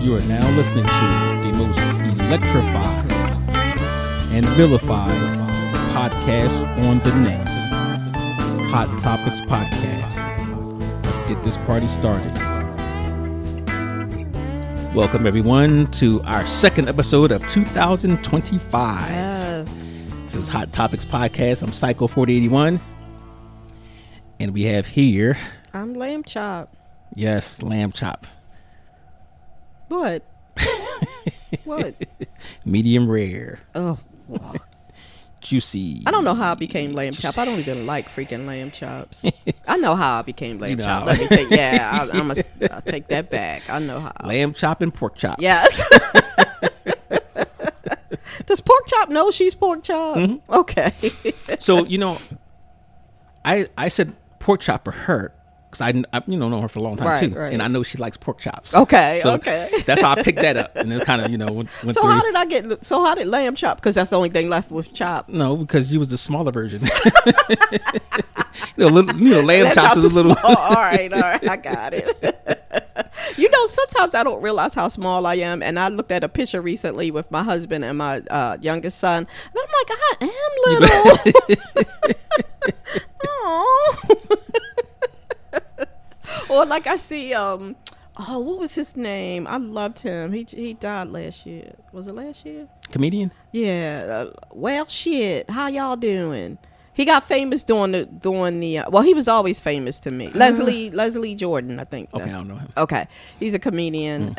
You are now listening to the most electrified and vilified podcast on the net, Hot Topics Podcast. Let's get this party started. Welcome, everyone, to our second episode of 2025. Yes. This is Hot Topics Podcast. I'm Psycho 4081. And we have here... I'm Lamb Chop. Yes, Lamb Chop. What? What? Medium rare. Oh. Juicy. I don't know how I became Lamb Chop. I don't even like freaking lamb chops. I know how I became Lamb Chop. Let me take, I'll take that back. I know how. Lamb chop and pork chop. Yes. Does pork chop know she's pork chop? Mm-hmm. Okay. So, I said pork chop for her because I know her for a long time too, right. And I know she likes pork chops. Okay, so okay. That's how I picked that up, and it kind of went so through. How did lamb chop? Because that's the only thing left with chop. No, because you was the smaller version. Lamb chops is a little. All right, I got it. Sometimes I don't realize how small I am, and I looked at a picture recently with my husband and my youngest son, and I'm like, I am little. Aww. Or like I see, what was his name? I loved him. He died last year. Was it last year? Comedian? Yeah. Well, shit. How y'all doing? He got famous doing the. Well, he was always famous to me. Leslie Jordan, I think. Okay, I don't know him. Okay, he's a comedian.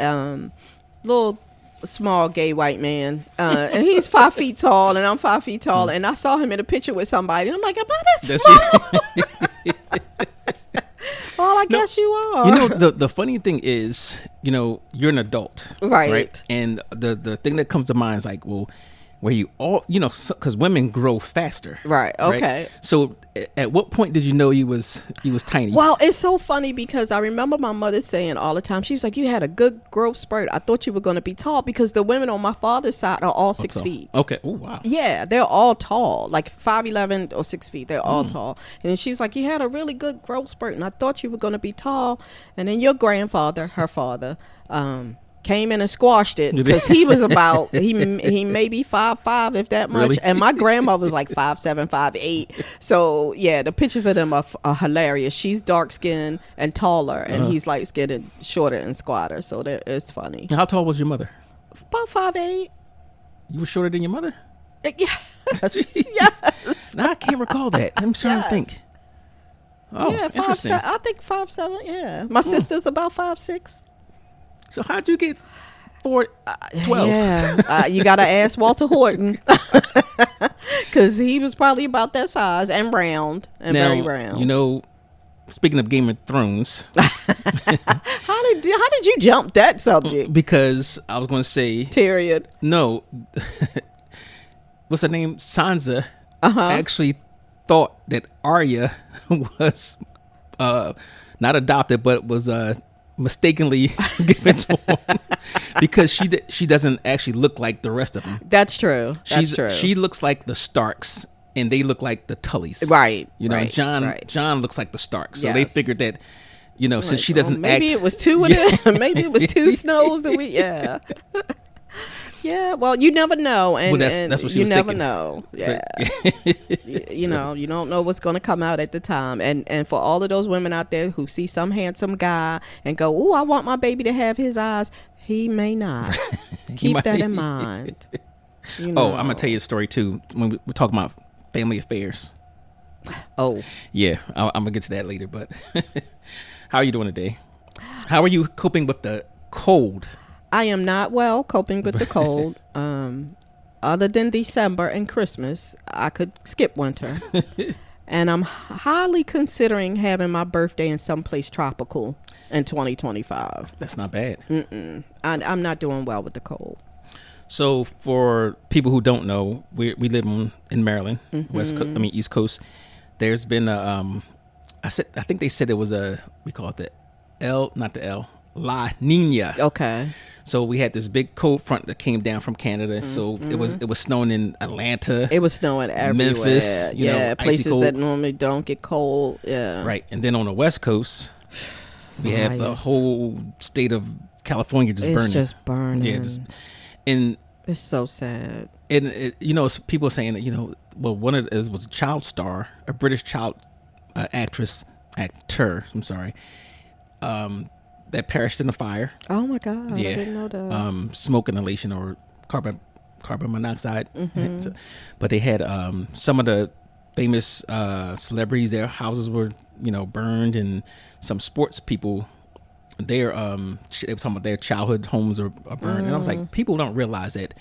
Little small gay white man, and he's 5 feet tall, and I'm 5 feet tall, and I saw him in a picture with somebody. And I'm like, am I that small? Well, I guess you are. The funny thing is, you're an adult, right? And the thing that comes to mind is like, well, where you all, because women grow faster, right? Okay. Right? So, at what point did you know he was tiny? Well, it's so funny because I remember my mother saying all the time, she was like, "You had a good growth spurt. I thought you were going to be tall because the women on my father's side are all 6 feet." Okay. Oh wow. Yeah, they're all tall, like 5'11" or 6 feet. They're all tall. And she was like, "You had a really good growth spurt, and I thought you were going to be tall." And then your grandfather, her father, came in and squashed it because he was about he maybe 5'5" if that much, really? And my grandma was like 5'7", 5'8". So yeah, the pictures of them are hilarious. She's dark skinned and taller, and he's light skinned and shorter and squatter. So it's funny. How tall was your mother? About 5'8". You were shorter than your mother? Yeah. Yes. Now I can't recall that. I'm trying to think. Oh, yeah, interesting. I think 5'7". Yeah, my sister's about 5'6". So how'd you get 4'12"? Yeah, you gotta ask Walter Horton because he was probably about that size and round and very round. Speaking of Game of Thrones, how did you jump that subject? Because I was going to say Tyrion. No, what's her name? Sansa actually thought that Arya was not adopted, but was mistakenly given to him because she doesn't actually look like the rest of them. That's true. True. She looks like the Starks, and they look like the Tullys. Right. John looks like the Starks. So yes. They figured that, since she doesn't maybe act. It was two of them. Maybe it was two Snows that we. Yeah. Yeah, well, you never know, and that's what she you was never thinking. know. Yeah, you don't know what's going to come out at the time, and for all of those women out there who see some handsome guy and go, "Oh, I want my baby to have his eyes," he may not. Keep that in mind. Oh, I'm gonna tell you a story too when we're talking about family affairs. Oh, yeah, I'm gonna get to that later. But how are you doing today? How are you coping with the cold? I am not well coping with the cold. Other than December and Christmas, I could skip winter. And I'm highly considering having my birthday in someplace tropical in 2025. That's not bad. I'm not doing well with the cold. So for people who don't know, we live in Maryland, East Coast. There's been I think they said it was we call it La Nina. Okay. So we had this big cold front that came down from Canada. So it was snowing in Atlanta. It was snowing everywhere. Memphis, places that normally don't get cold. Yeah. Right. And then on the West Coast, we have the whole state of California just burning. It's just burning. Yeah, and it's so sad. And people saying that well, one of it was a child star, a British child actor. I'm sorry, that perished in a fire. Oh my God! Yeah, I didn't know that. Smoke inhalation or carbon monoxide. But they had some of the famous celebrities. Their houses were burned, and some sports people. They were talking about their childhood homes are burned, and I was like, people don't realize that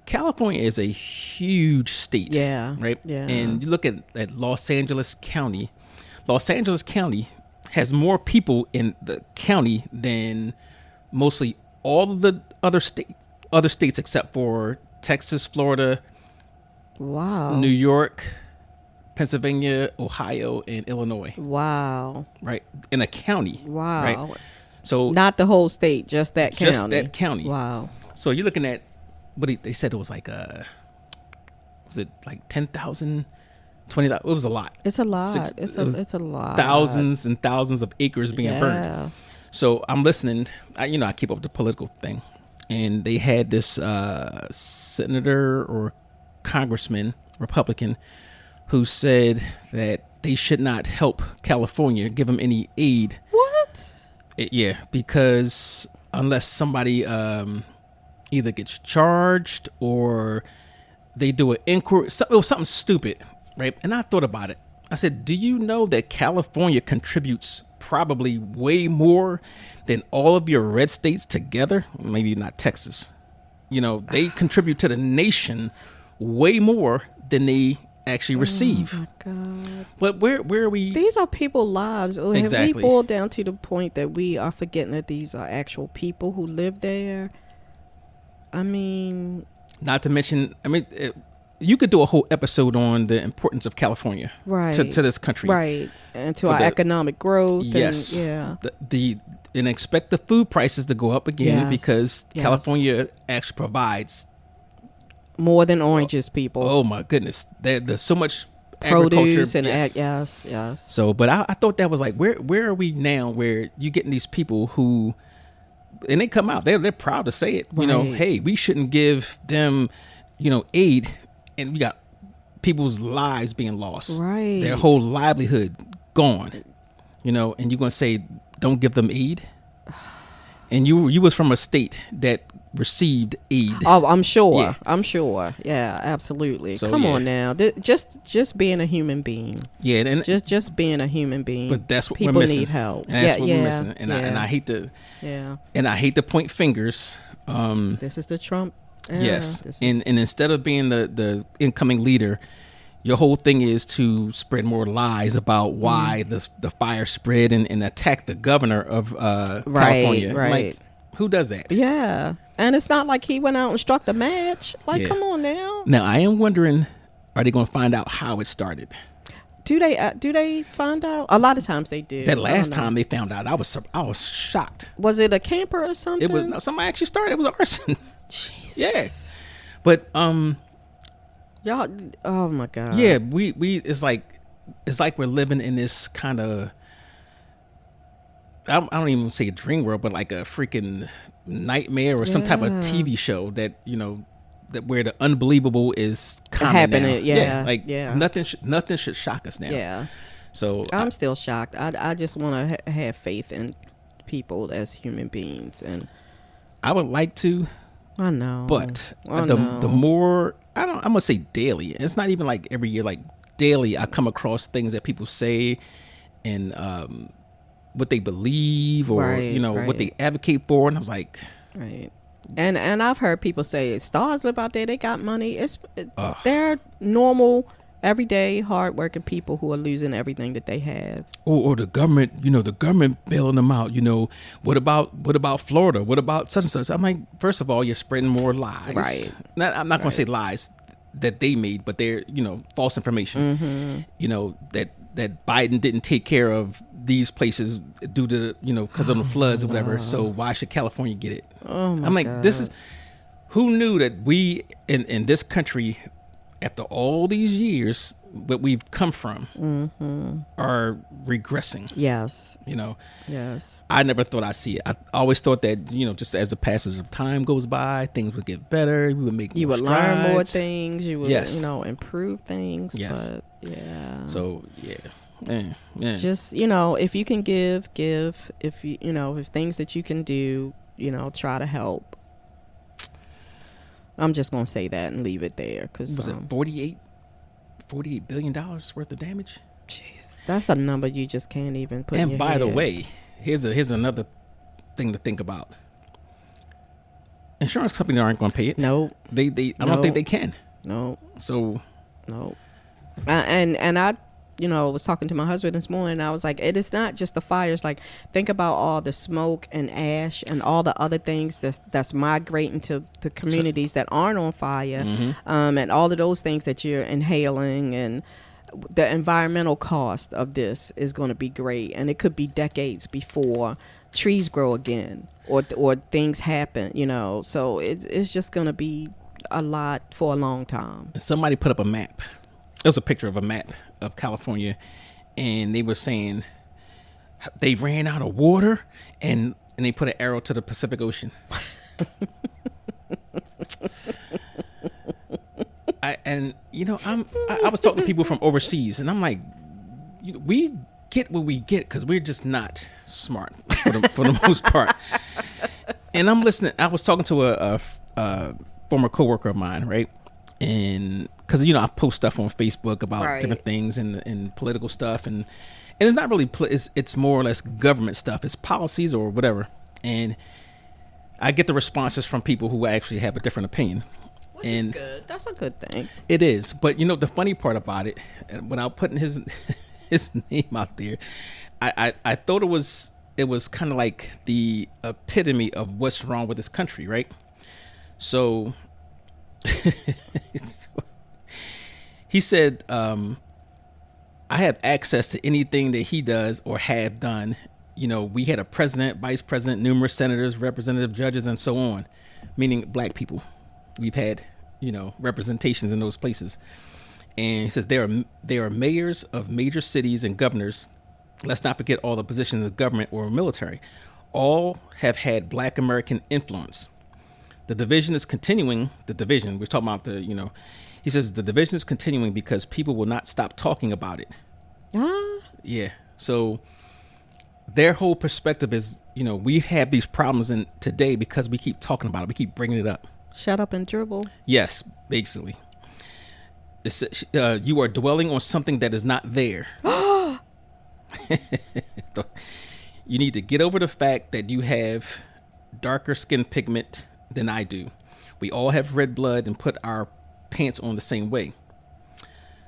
California is a huge state. Yeah. Right. Yeah. And you look at Los Angeles County. Los Angeles County has more people in the county than mostly all of the other states except for Texas, Florida, wow, New York, Pennsylvania, Ohio, and Illinois. Wow. Right? In a county. Wow. Right? So not the whole state, just that county. Just that county. Wow. So you're looking at what they said it was like was it like 10,000, 20,000? It was a lot. It's a lot. It's a lot. Thousands and thousands of acres being burned. So I'm listening. I keep up with the political thing, and they had this senator or congressman, Republican, who said that they should not help California, give them any aid. What? Yeah, because unless somebody either gets charged or they do an inquiry, it was something stupid, right? And I thought about it. I said, do you know that California contributes probably way more than all of your red states together? Maybe not Texas. They contribute to the nation way more than they actually receive. Oh my God. But where are we? These are people's lives. Exactly. Have we boiled down to the point that we are forgetting that these are actual people who live there? I mean, not to mention, you could do a whole episode on the importance of California, right, to this country, right, and to our economic growth. Yes, and, yeah. And expect the food prices to go up again because California actually provides more than oranges, people. Oh my goodness, there's so much produce agriculture, and yes. So, but I thought that was like, where are we now? Where you getting these people who, and they come out, they're proud to say it. Right. Hey, we shouldn't give them, aid, and we got people's lives being lost, right? Their whole livelihood gone, and you're gonna say don't give them aid. And you was from a state that received aid. Oh, I'm sure. Yeah. I'm sure. Yeah, absolutely. So, Come on now. Just being a human being. Yeah, and just being a human being. But that's what people we're missing. Need help. And that's what we're missing. And I hate to. Yeah. And I hate to point fingers. This is the Trump era. Yes. And instead of being the incoming leader, your whole thing is to spread more lies about why the fire spread and attack the governor of California. Right. Like, who does that? Yeah. And it's not like he went out and struck the match. Like, come on now. Now, I am wondering, are they going to find out how it started? Do they find out? A lot of times they do. That last time they found out, I was shocked. Was it a camper or something? It was somebody actually started. It was arson. Jesus. Yeah. But y'all, oh my God. Yeah, we it's like we're living in this kind of, I don't even say a dream world, but like a freaking nightmare or some type of TV show that that where the unbelievable is happening. Nothing should shock us now. Yeah. So I'm still shocked. I just want to have faith in people as human beings, and I would like to. I know, but the more I'm gonna say daily. It's not even like every year. Like daily, I come across things that people say, and what they believe or what they advocate for, and I was like, right. And I've heard people say stars live out there. They got money. They're normal, everyday, hardworking people who are losing everything that they have. Or the government, the government bailing them out. What about Florida? What about such and such? I'm like, first of all, you're spreading more lies. Right. I'm not going to say lies that they made, but they're false information. Mm-hmm. That Biden didn't take care of these places due to because of the floods or whatever. So why should California get it? Oh my I'm like, God. this is who knew that we in this country after all these years, what we've come from are regressing. Yes. You know, Yes. I never thought I'd see it. I always thought that, you know, just as the passage of time goes by, things would get better. We would make You more would strides. learn more things. You would, Yes. you know, improve things. Yes. But yeah. So, yeah. Man. Just, you know, if you can give. If you know, if things that you can do, you know, try to help. I'm just gonna say that and leave it there, because Was it $48 billion worth of damage? jeez, that's a number you just can't even put. And in your by the head. way, here's another thing to think about. Insurance companies aren't going to pay it. No, I don't think they can. no, So no. And I, you know, was talking to my husband this morning. I was like, it is not just the fires. Like, think about all the smoke and ash and all the other things that's migrating to the communities that aren't on fire, and all of those things that you're inhaling, and the environmental cost of this is going to be great. And it could be decades before trees grow again or things happen, you know. So it's just going to be a lot for a long time. somebody put up a map. It was a picture of a map of California, and they were saying they ran out of water, and they put an arrow to the Pacific Ocean. I was talking to people from overseas, and I'm like, we get what we get because we're just not smart for the most part. And I'm listening. I was talking to a former coworker of mine, right? And because, you know, I post stuff on Facebook about different things and political stuff, and it's not really it's more or less government stuff. It's policies or whatever, and I get the responses from people who actually have a different opinion. Which is good. That's a good thing. It is. But, you know, the funny part about it, without putting his name out there, I thought it was kind of like the epitome of what's wrong with this country, right? So he said, I have access to anything that he does or have done. You know, we had a president, vice president, numerous senators, representative judges, and so on, meaning black people. We've had, you know, representations in those places. And he says there are mayors of major cities and governors. Let's not forget all the positions of government or military. All have had black American influence. The division is continuing. We're talking about he says the division is continuing because people will not stop talking about it. Yeah. So their whole perspective is, you know, we have these problems in today because we keep talking about it. We keep bringing it up. Shut up and dribble. Yes, basically. You are dwelling on something that is not there. You need to get over the fact that you have darker skin pigment than I do. We all have red blood and put our pants on the same way.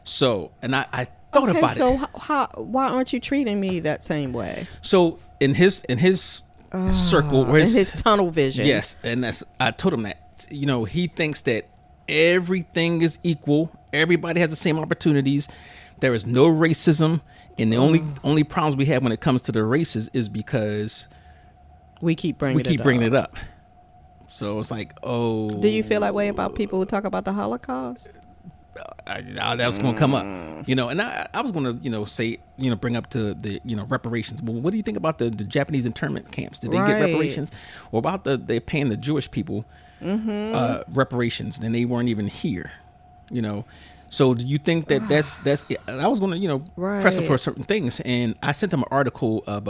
So, and I thought about it. So why aren't you treating me that same way? So in his circle, in his tunnel vision. Yes, and I told him that, you know, he thinks that everything is equal. Everybody has the same opportunities. There is no racism, and the only problems we have when it comes to the races is because we keep bringing it up. So it's like, oh. Do you feel that way about people who talk about the Holocaust? That was going to come up, you know, and I was going to, you know, say, you know, bring up to the, you know, reparations. Well, what do you think about the Japanese internment camps? Did they get reparations? Or about they're paying the Jewish people reparations, and they weren't even here, you know? So do you think that that's I was going to, you know, press him for certain things, and I sent him an article of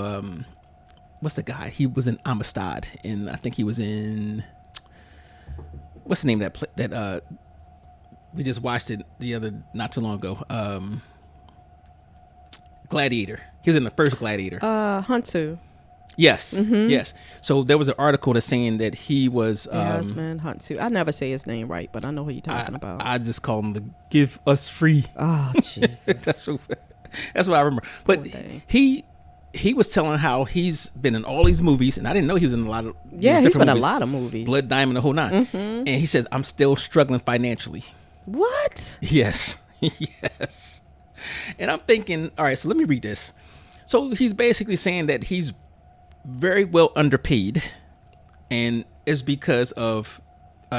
what's the guy? He was in Amistad, and I think he was in, what's the name of that we just watched it not too long ago. Gladiator. He was in the first Gladiator. Hunsu. Yes. Yes. So there was an article that's saying that he was Desmond Hunsu. I never say his name right, but I know who you're talking about. I just call him the Give Us Free. Oh, Jesus. that's what I remember. But he was telling how he's been in all these movies, and I didn't know he was in a lot of he's been in a lot of movies. Blood Diamond, the whole nine. And he says, I'm still struggling financially. What? Yes. Yes. And I'm thinking, all right, so let me read this. So he's basically saying that he's very well underpaid, and it's because of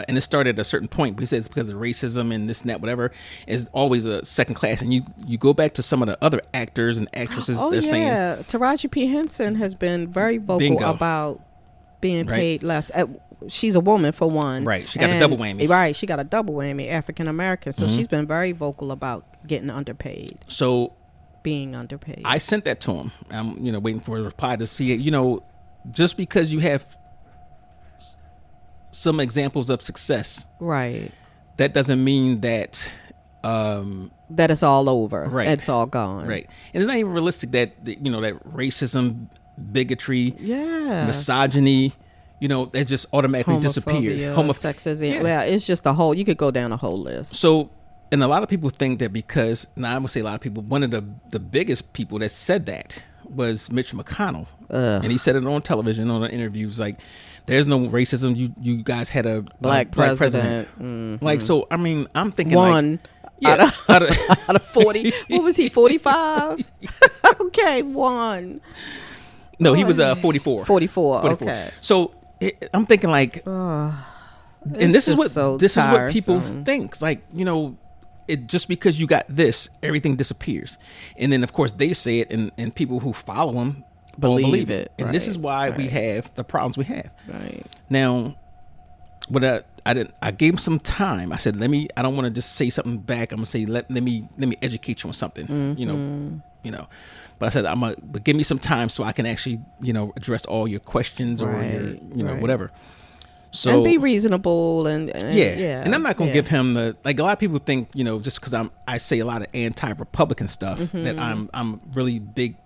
and it started at a certain point. But he says because of racism and this and that, whatever, is always a second class. And you go back to some of the other actors and actresses. Oh, they're yeah. saying Taraji P. Henson has been very vocal Bingo. about being Right. paid less. She's a woman, for one. Right. She got a double whammy. Right. She got a double whammy, African American. So Mhm. she's been very vocal about getting underpaid, So being underpaid. I sent that to him. I'm waiting for a reply to see it. Just because you have some examples of success, right. that doesn't mean that That it's all over. Right. It's all gone. right. And it's not even realistic that that racism, bigotry, Yeah. misogyny, that just automatically disappeared. Sexism. Yeah. It's just a whole. You could go down a whole list. So, and a lot of people think that because, now I would say a lot of people, one of the biggest people that said that was Mitch McConnell. Ugh. And he said it on television, on the interviews, like, there's no racism. You guys had a Black president. Like, so, I mean, I'm thinking One. like, out of 40. What was he, 45? Okay, one. no, he was 44. 44, okay. So I'm thinking like, and this is what people tiresome. think. Like, it just because you got this, everything disappears. And then of course they say it, and people who follow them believe it. And this is why we have the problems we have. Right. Now, what I gave him some time. I said, I don't want to just say something back. I'm gonna say, let me educate you on something. Mm-hmm. But I said, but give me some time so I can actually, address all your questions or your, right. whatever. So And be reasonable and yeah. And I'm not gonna give him a lot of people think, just because I say a lot of anti-Republican stuff, Mm-hmm. that I'm really big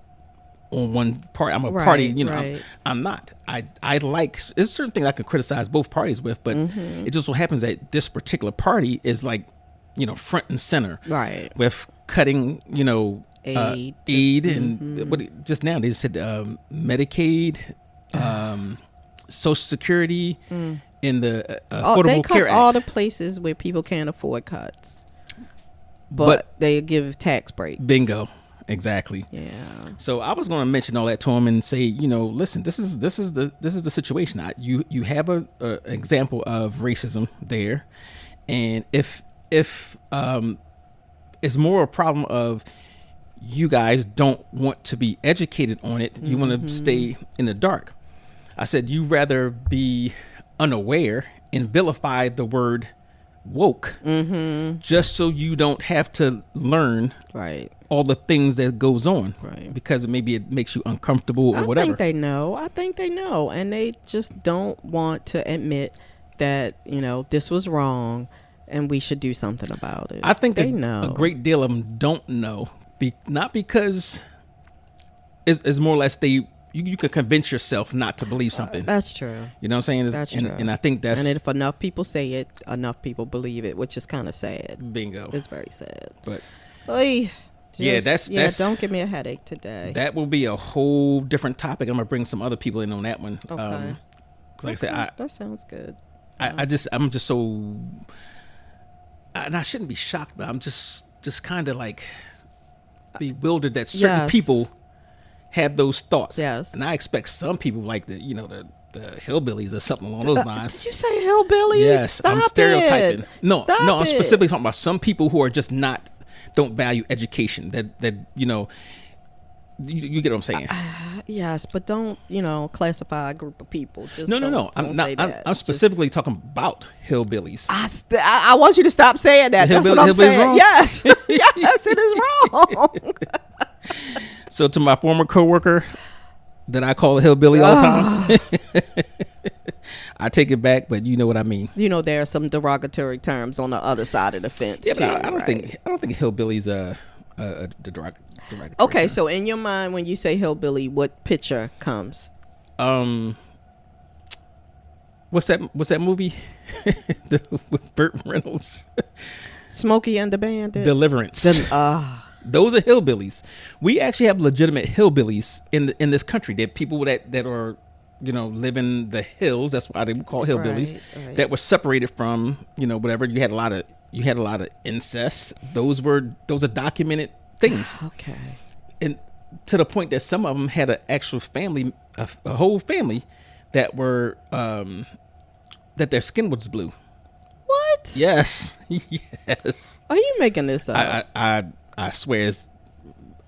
on one party. I'm a Right, party, right. I'm not. I like, there's certain things I can criticize both parties with, but Mm-hmm. it just so happens that this particular party is like, front and center. Right. With cutting, aid and what just now they just said Medicaid, Social Security, and the They Affordable cut Care Act. all the places where people can't afford cuts. But they give tax breaks. Bingo. Exactly. Yeah. So I was going to mention all that to him and say, listen, this is the situation. You have a example of racism there, and if it's more a problem of you guys don't want to be educated on it, you want to stay in the dark. I said you rather be unaware and vilify the word woke, just so you don't have to learn Right. all the things that goes on, Right. because maybe it makes you uncomfortable or whatever. I think they know, and they just don't want to admit that this was wrong, and we should do something about it. I think they know a great deal of them don't know, not because it's more or less you can convince yourself not to believe something. That's true. You know what I'm saying? That's true. And I think that's, And if enough people say it, enough people believe it, which is kind of sad. bingo. It's very sad. But Oy, yeah, that's don't give me a headache today. that will be a whole different topic. I'm gonna bring some other people in on that one. Okay. 'Cause like I said, that sounds good. I'm just so, and I shouldn't be shocked, but I'm just kind of like bewildered that certain Yes. people have those thoughts. Yes. And I expect some people like the hillbillies or something along those lines. Did you say hillbillies? Yes, Stop I'm stereotyping. It. No, Stop I'm it. specifically talking about some people who are just don't value education. That you get what I'm saying. Yes, but don't classify a group of people. Just No. don't I'm say not. that. I'm specifically talking about hillbillies. I want you to stop saying that. That's what I'm saying. Wrong? Yes, yes, it is wrong. So to my former coworker that I call a hillbilly all the time, I take it back, but you know what I mean. There are some derogatory terms on the other side of the fence. Yeah, too, but I don't right? think hillbilly's a derogatory. Okay, term. so in your mind, when you say hillbilly, what picture comes? What's that movie with Burt Reynolds? Smokey and the Bandit. Deliverance. Those are hillbillies. We actually have legitimate hillbillies in this country. They're people that are live in the hills. That's why they would call hillbillies. Right. That were separated from whatever. You had a lot of incest. Those are documented things. Okay. And to the point that some of them had an actual family, a whole family that were that their skin was blue. What? Yes. Yes. Are you making this up? I swear it's.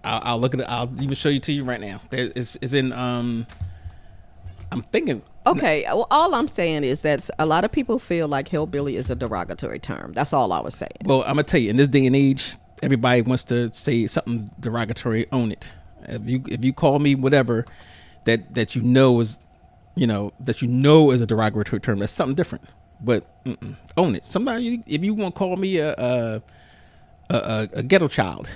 I'll look at it. I'll even show you to you right now. It's in. I'm thinking. Okay. Well, all I'm saying is that a lot of people feel like hillbilly is a derogatory term. That's all I was saying. Well, I'm gonna tell you, in this day and age, everybody wants to say something derogatory. Own it. If you call me whatever, that you know is a derogatory term, that's something different. But own it. Sometimes if you want to call me a ghetto child.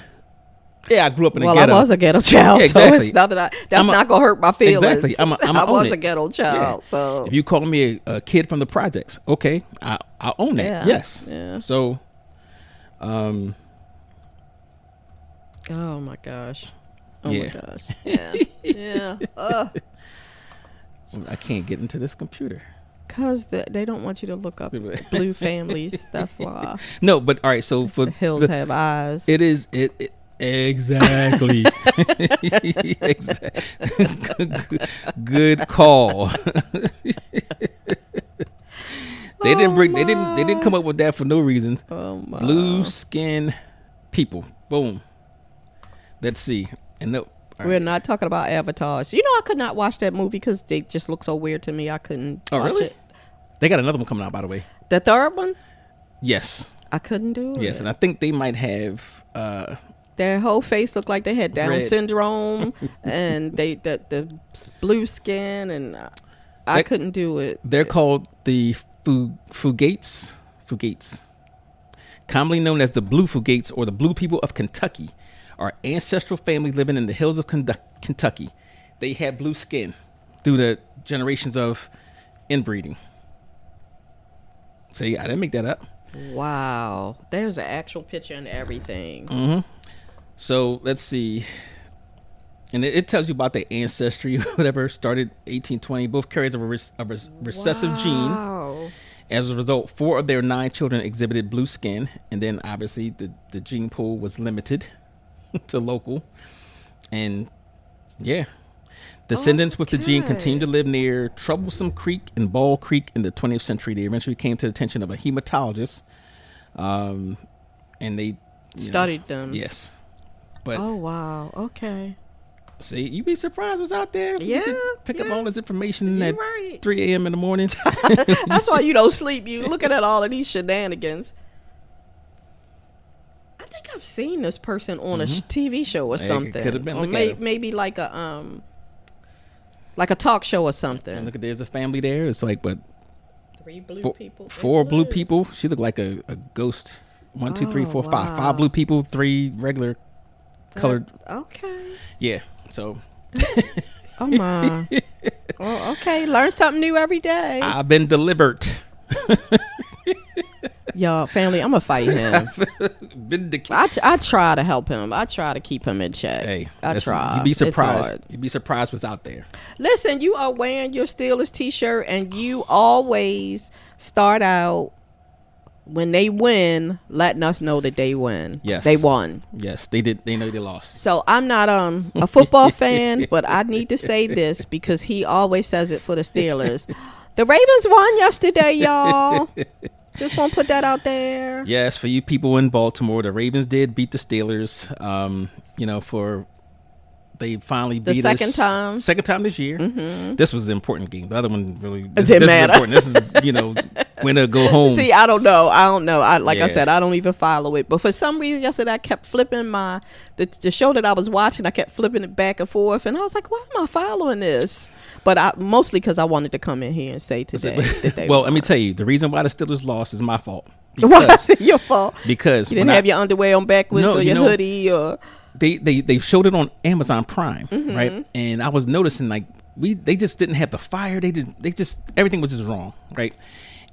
Yeah, I grew up in a ghetto. Well, I was a ghetto child, yeah, exactly. so it's not that that's not gonna hurt my feelings. Exactly. I was a ghetto child, yeah. so if you call me a kid from the projects, okay, I'll own that. Yeah. Yes. Yeah. So, oh my gosh. Oh yeah. my gosh. Yeah. Yeah. I can't get into this computer. Because they don't want you to look up blue families. That's why. No, but all right. So for the hills have eyes. It is it exactly. Good call. They didn't come up with that for no reason. Oh my. Blue skin people. Boom. Let's see. And no. We're not talking about avatars. You know, I could not watch that movie because they just look so weird to me. I couldn't watch it. They got another one coming out, by the way. The third one? Yes. I couldn't do it. Yes, and I think they might have their whole face looked like they had Down syndrome and the blue skin, and I couldn't do it. They're called the Fugates, commonly known as the Blue Fugates or the Blue People of Kentucky. Our ancestral family living in the hills of Kentucky. They had blue skin through the generations of inbreeding. See, I didn't make that up. Wow. There's an actual picture and everything. Mm-hmm. So let's see. And it tells you about their ancestry, whatever, started 1820. Both carries a recessive gene. As a result, 4 of their 9 children exhibited blue skin. And then obviously the gene pool was limited to local. And yeah, descendants with the gene continued to live near Troublesome Creek and Ball Creek in the 20th century. They eventually came to the attention of a hematologist, and they studied them. Yes, but wow, okay. See, you'd be surprised what's out there. Yeah, pick up all this information at 3 a.m. in the morning. That's why you don't sleep. You looking at all of these shenanigans. I think I've seen this person on a TV show or something. It could have been. Or maybe like a talk show or something. And look at, there's a family there. It's like, but 3 blue people. 4 blue people. She looked like a ghost. 1, 2, 3, 4, 5. 5 blue people, 3 regular colored. Okay. Yeah. So. Oh my. Well, okay. Learn something new every day. I've been delivered. Y'all, family, I'm gonna fight him. I try to help him. I try to keep him in check. Hey, I try. You'd be surprised. You'd be surprised what's out there. Listen, you are wearing your Steelers t-shirt, and you always start out when they win, letting us know that they win. Yes, they won. Yes, they did. They know they lost. So I'm not a football fan, but I need to say this because he always says it for the Steelers. The Ravens won yesterday, y'all. Just want to put that out there. Yes, for you people in Baltimore, the Ravens did beat the Steelers. They finally beat us. Second time this year. Mm-hmm. This was an important game. The other one really didn't matter. Is important. This is, win or go home. See, I don't know. I said, I don't even follow it. But for some reason yesterday, I kept flipping the show that I was watching. I kept flipping it back and forth, and I was like, why am I following this? But mostly because I wanted to come in here and say today that they well, won. let me tell you, the reason why the Steelers lost is my fault. Why is it your fault? Because you didn't have your underwear on backwards or your hoodie or. They showed it on Amazon Prime, right? And I was noticing they just didn't have the fire. They just everything was just wrong, right?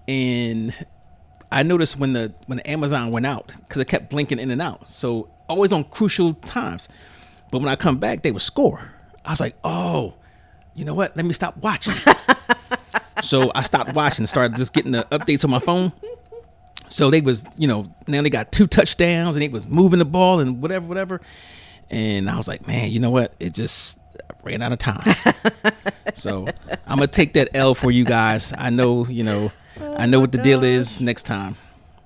And I noticed when the Amazon went out because it kept blinking in and out, so always on crucial times. But when I come back, they would score. I was like, oh, you know what? Let me stop watching. So I stopped watching and started just getting the updates on my phone. So they was, now they got 2 touchdowns and they was moving the ball and whatever. And I was like, man, you know what? It just ran out of time. So I'm going to take that L for you guys. I know, I know what the deal is next time.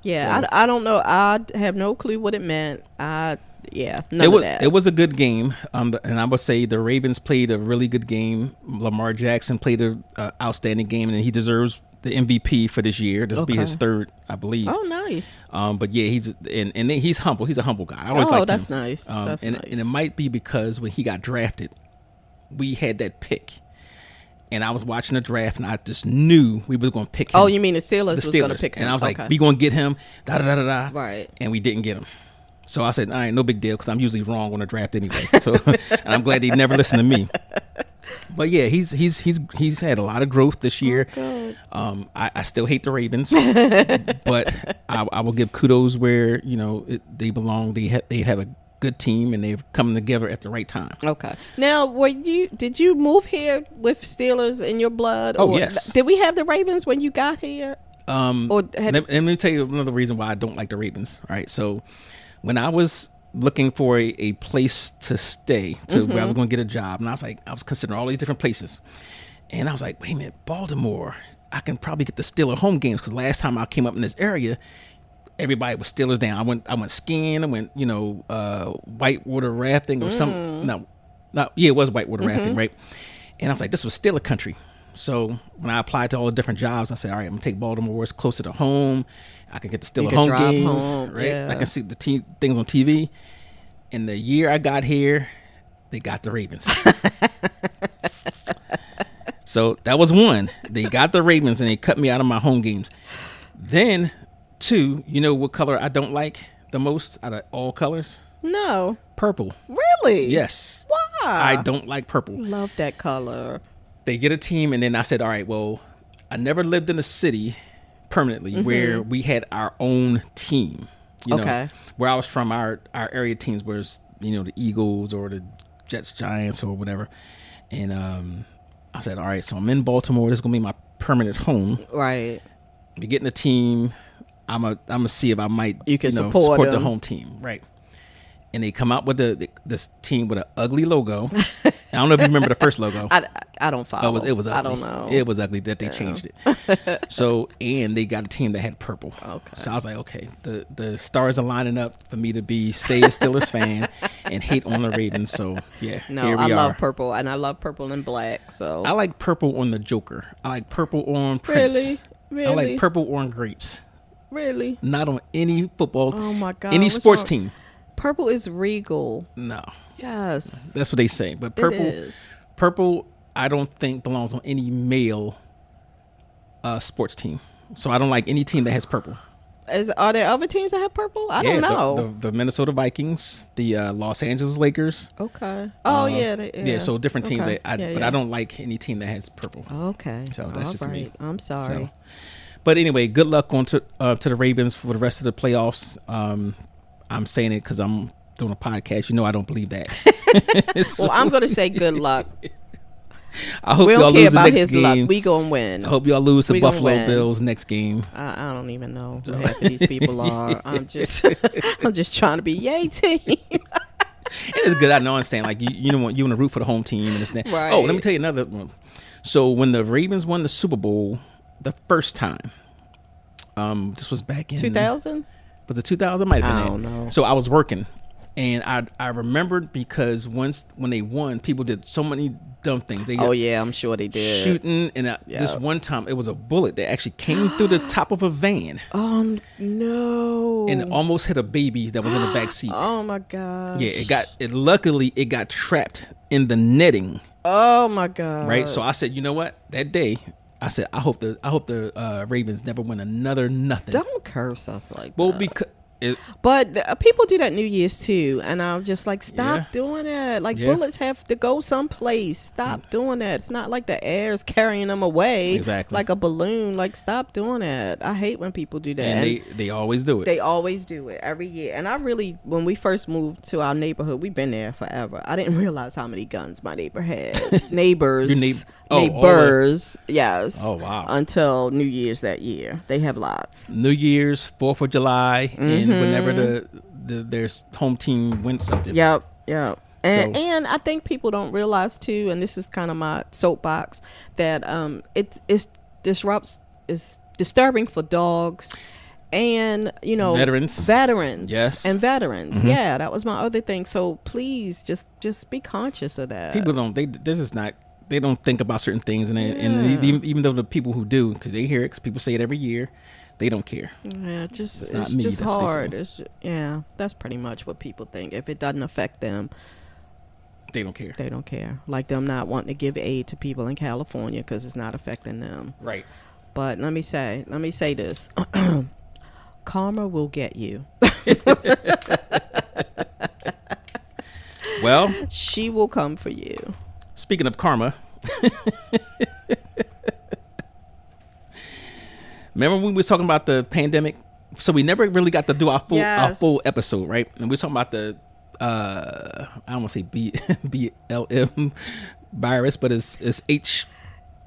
Yeah, So, I don't know. I have no clue what it meant. None of that. It was a good game. And I would say the Ravens played a really good game. Lamar Jackson played a outstanding game, and he deserves the MVP for this year. This will be his third, I believe. Oh, nice. But yeah, he's he's humble. He's a humble guy. I always liked that's him. nice. That's nice. And it might be because when he got drafted, we had that pick. And I was watching the draft, and I just knew we was going to pick him. Oh, you mean the Steelers was going to pick him? And I was like, we going to get him, da-da-da-da-da. Right. And we didn't get him. So I said, all right, no big deal, because I'm usually wrong on the draft anyway. So and I'm glad he never listened to me. But yeah, he's had a lot of growth this year. Oh, I still hate the Ravens, but I will give kudos where they belong. They have a good team, and they've come together at the right time. Okay. Now, did you move here with Steelers in your blood? Oh, yes. Did we have the Ravens when you got here? Let me tell you another reason why I don't like the Ravens. All right, so when I was looking for a place to stay, where I was going to get a job, and I was considering all these different places, and I was like, wait a minute, Baltimore, I can probably get the Steelers home games, because last time I came up in this area, everybody was Steelers down. I went skiing. I went, whitewater rafting or something. It was whitewater rafting, right? And I was like, this was Steeler country. So when I applied to all the different jobs, I said, all right, I'm gonna take Baltimore. It's closer to home. I can get the Steeler home games, right? Yeah. I can see the things on TV. And the year I got here, they got the Ravens. So that was one. They got the Ravens, and they cut me out of my home games. Then, two, you know what color I don't like the most out of all colors? No. Purple. Really? Yes. Why? I don't like purple. Love that color. They get a team, and then I said, all right, well, I never lived in a city permanently where we had our own team. Where I was from, our area teams was, the Eagles or the Jets, Giants, or whatever. And I said, all right, so I'm in Baltimore. This is going to be my permanent home. Right. We're getting a team. I'm gonna see if I might support the home team, right? And they come out with this team with an ugly logo. I don't know if you remember the first logo. I don't follow. It was ugly. I don't know. It was ugly that they changed it. So, and they got a team that had purple. Okay. So I was like, okay, the stars are lining up for me to stay a Steelers fan and hate on the Ravens. So yeah, no, here we I are. love purple, and I love purple and black. So I like purple on the Joker. I like purple on Prince. Really? I like purple on grapes. Really? Not on any football. Oh my God! Any sports team. Purple is regal. No. Yes. That's what they say. But purple, I don't think belongs on any male sports team. So I don't like any team that has purple. Are there other teams that have purple? I don't know. The Minnesota Vikings, the Los Angeles Lakers. Okay. Oh yeah. Yeah. So different teams. Okay. But I don't like any team that has purple. Okay. So that's just me. I'm sorry. So, but anyway, good luck to the Ravens for the rest of the playoffs. I'm saying it because I'm doing a podcast. I don't believe that. Well, I'm going to say good luck. I hope we y'all don't care lose the about next his game. luck. We gonna win. I hope y'all lose the Buffalo Bills next game. I don't even know who half of these people are. I'm just trying to be yay team. It is good. I know. I understand. Like you want to root for the home team and this and that. Right. Oh, let me tell you another one. So when the Ravens won the Super Bowl the first time, this was back in 2000. Was it 2000? Might have been. I don't know. So I was working. And I remembered because when they won, people did so many dumb things. I'm sure they did. Shooting, and this one time, it was a bullet that actually came through the top of a van. Oh, no. And it almost hit a baby that was in the back seat. Oh, my gosh. Yeah, luckily, it got trapped in the netting. Oh, my God. Right? So I said, you know what? That day, I said, I hope the Ravens never win another nothing. Don't curse us like that. Well, because... But people do that New Year's too, and I'm just like, stop doing that. Like bullets have to go someplace. Stop doing that. It's not like the air's carrying them away, exactly, like a balloon. Like, stop doing that. I hate when people do that. And they always do it. They always do it every year. And I really, when we first moved to our neighborhood, we've been there forever. I didn't realize how many guns my neighbor had. Neighbors. Neighbors, yes. Oh, wow. Until New Year's that year. They have lots. New Year's, 4th of July, and whenever their home team wins something. Yep. And I think people don't realize too, and this is kind of my soapbox, that it's disturbing for dogs and veterans, yes, and veterans. Yeah, that was my other thing. So please just be conscious of that. People don't, they're just not, they don't think about certain things, and even though the people who do, because they hear it, because people say it every year, they don't care. Yeah, it's just hard. That's pretty much what people think. If it doesn't affect them, they don't care. They don't care. Like them not wanting to give aid to people in California because it's not affecting them. Right. But let me say this. Karma will get you. Well, she will come for you. Speaking of karma, remember when we was talking about the pandemic? So we never really got to do our full episode, right? And we were talking about the I don't want to say BLM virus, but it's H.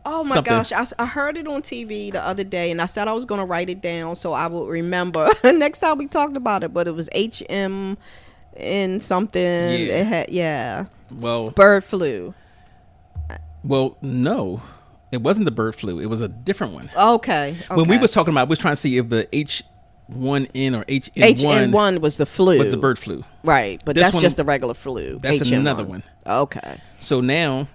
Oh my gosh, I heard it on TV the other day, and I said I was going to write it down so I will remember next time we talked about it. But it was HM and something. Yeah. It had, well, bird flu. Well, no, it wasn't the bird flu. It was a different one. Okay. When we was talking about, we was trying to see if the H1N or HN1 was the flu. Was the bird flu. Right, but that's just a regular flu. That's HN1. Another one. Okay. So now,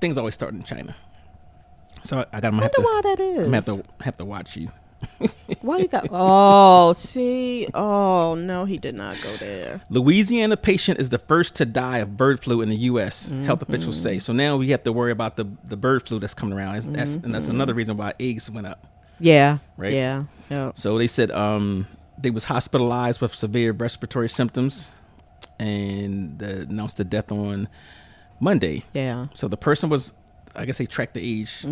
things always start in China. So I got. Wonder why that is. I'm gonna have to watch you. Why you got? Oh, see. Oh no, he did not go there. Louisiana patient is the first to die of bird flu in the U.S. Health officials say. So now we have to worry about the bird flu that's coming around. That's another reason why eggs went up. Yeah. Right. Yeah. Yep. So they said they was hospitalized with severe respiratory symptoms, and announced the death on Monday. Yeah. So the person was, I guess they tracked the age,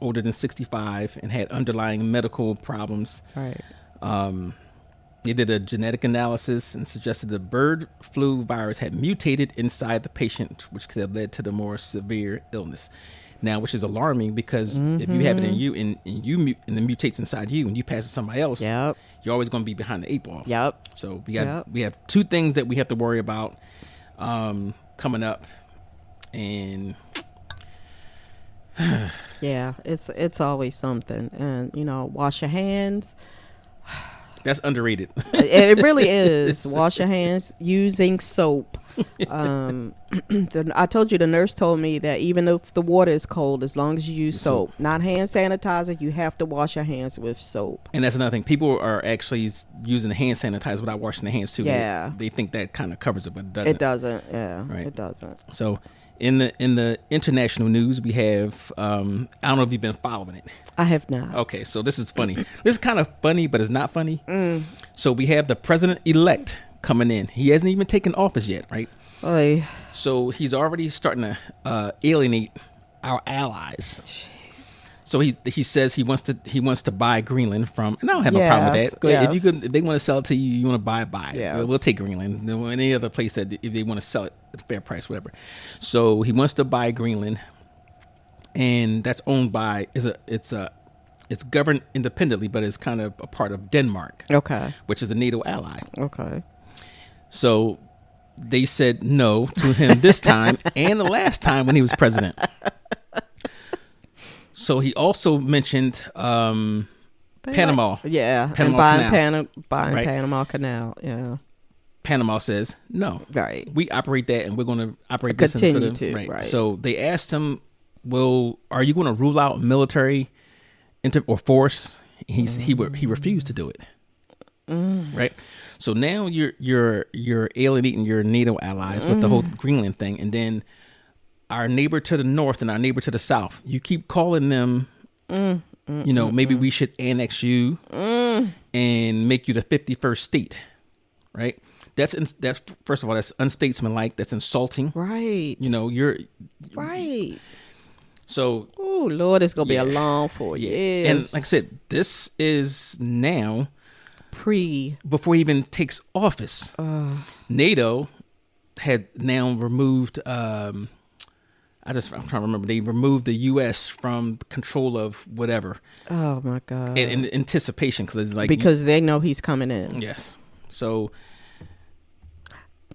older than 65, and had underlying medical problems. Right. They did a genetic analysis and suggested the bird flu virus had mutated inside the patient, which could have led to the more severe illness. Now, which is alarming because if you have it in you and it mutates inside you and you pass it to somebody else, you're always going to be behind the 8 ball. Yep. So we have two things that we have to worry about coming up. And yeah, it's always something. And wash your hands. That's underrated. It really is. Wash your hands using soap. I told you, the nurse told me that even if the water is cold, as long as you use soap, not hand sanitizer, you have to wash your hands with soap. And that's another thing. People are actually using the hand sanitizer without washing their hands too. Yeah. They think that kind of covers it, but it doesn't. It doesn't. Yeah. Right. It doesn't. So in the international news, we have I don't know if you've been following it. I have not. Okay, so this is funny. This is kind of funny, but it's not funny. So we have the president-elect coming in. He hasn't even taken office yet, right? Oy. So he's already starting to alienate our allies. Jeez. So he says he wants to buy Greenland from, and I don't have no problem with that. Yes. If they want to sell it to you, you want to buy it. Yes. We'll take Greenland. Any other place that if they want to sell it at a fair price, whatever. So he wants to buy Greenland, and that's owned by it's governed independently, but it's kind of a part of Denmark. Okay. Which is a NATO ally. Okay. So they said no to him this time and the last time when he was president. So he also mentioned Panama. Yeah, Panama and buying Panama Canal. Yeah. Panama says no. Right. We operate that, and we're going to operate continue this. Right. So they asked him, "Well, are you going to rule out military or force?" He refused to do it. Right. So now you're alienating your NATO allies with the whole Greenland thing, and then our neighbor to the north and our neighbor to the south. You keep calling them. Maybe we should annex you and make you the 51st state. Right. That's first of all, that's unstatesmanlike. That's insulting. Right. You're right. So, oh Lord, it's gonna be a long 4 years. And like I said, this is now before he even takes office. NATO had now removed. I'm trying to remember. They removed the U.S. from control of whatever. Oh my God! In anticipation, because they know he's coming in. Yes. So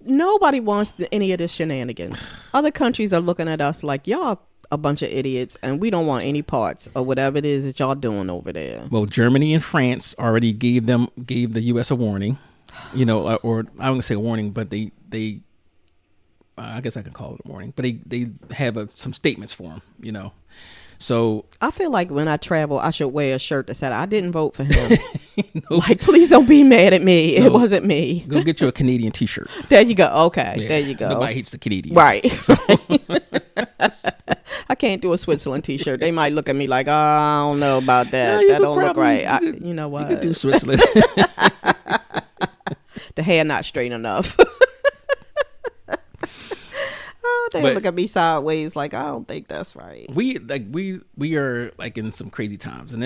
nobody wants any of this shenanigans. Other countries are looking at us like y'all a bunch of idiots, and we don't want any parts of whatever it is that y'all doing over there. Well, Germany and France already gave the U.S. a warning, or I wouldn't say a warning, but they I guess I can call it a warning, but they have some statements for them, So I feel like when I travel, I should wear a shirt that said, I didn't vote for him. Like, please don't be mad at me. It wasn't me. Go get you a Canadian t-shirt. There you go. Okay. Yeah, there you go. Nobody hates the Canadians. Right. So. I can't do a Switzerland t-shirt. They might look at me like, oh, I don't know about that. No, that don't look right. You know what? You could do Switzerland. The hair not straight enough. They look at me sideways like, I don't think that's right. We are like in some crazy times, and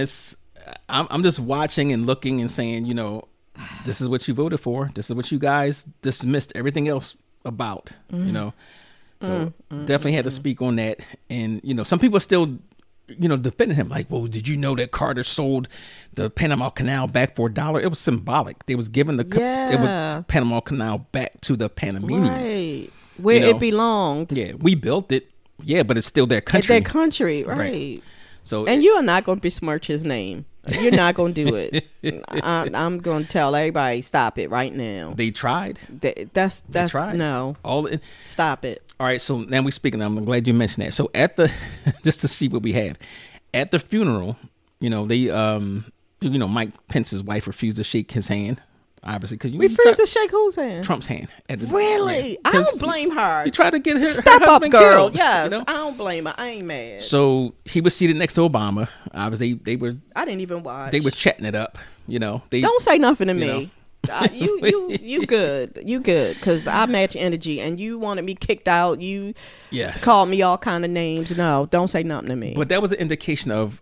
I'm just watching and looking and saying, this is what you voted for. This is what you guys dismissed everything else about, So definitely had to speak on that. And, some people are still, defending him. Like, well, did you know that Carter sold the Panama Canal back for $1? It was symbolic. They was giving the Panama Canal back to the Panamanians. Right. Where it belonged. Yeah, we built it. Yeah, but it's still their country. Their country, right. So, and you are not going to besmirch his name. You're not going to do it. I'm going to tell everybody, stop it right now. They tried. They tried. No. Stop it. All right, so now we're speaking. I'm glad you mentioned that. So just to see what we have. At the funeral, they, Mike Pence's wife refused to shake his hand. Obviously, because refused to shake whose hand? Trump's hand. Really? Yeah, I don't blame her. You tried to get her. Step her up, girl. Killed, yes, I don't blame her. I ain't mad. So he was seated next to Obama. Obviously, they were. I didn't even watch. They were chatting it up. Don't say nothing to me. You good. You good. Because I match energy, and you wanted me kicked out. You called me all kind of names. No, don't say nothing to me. But that was an indication of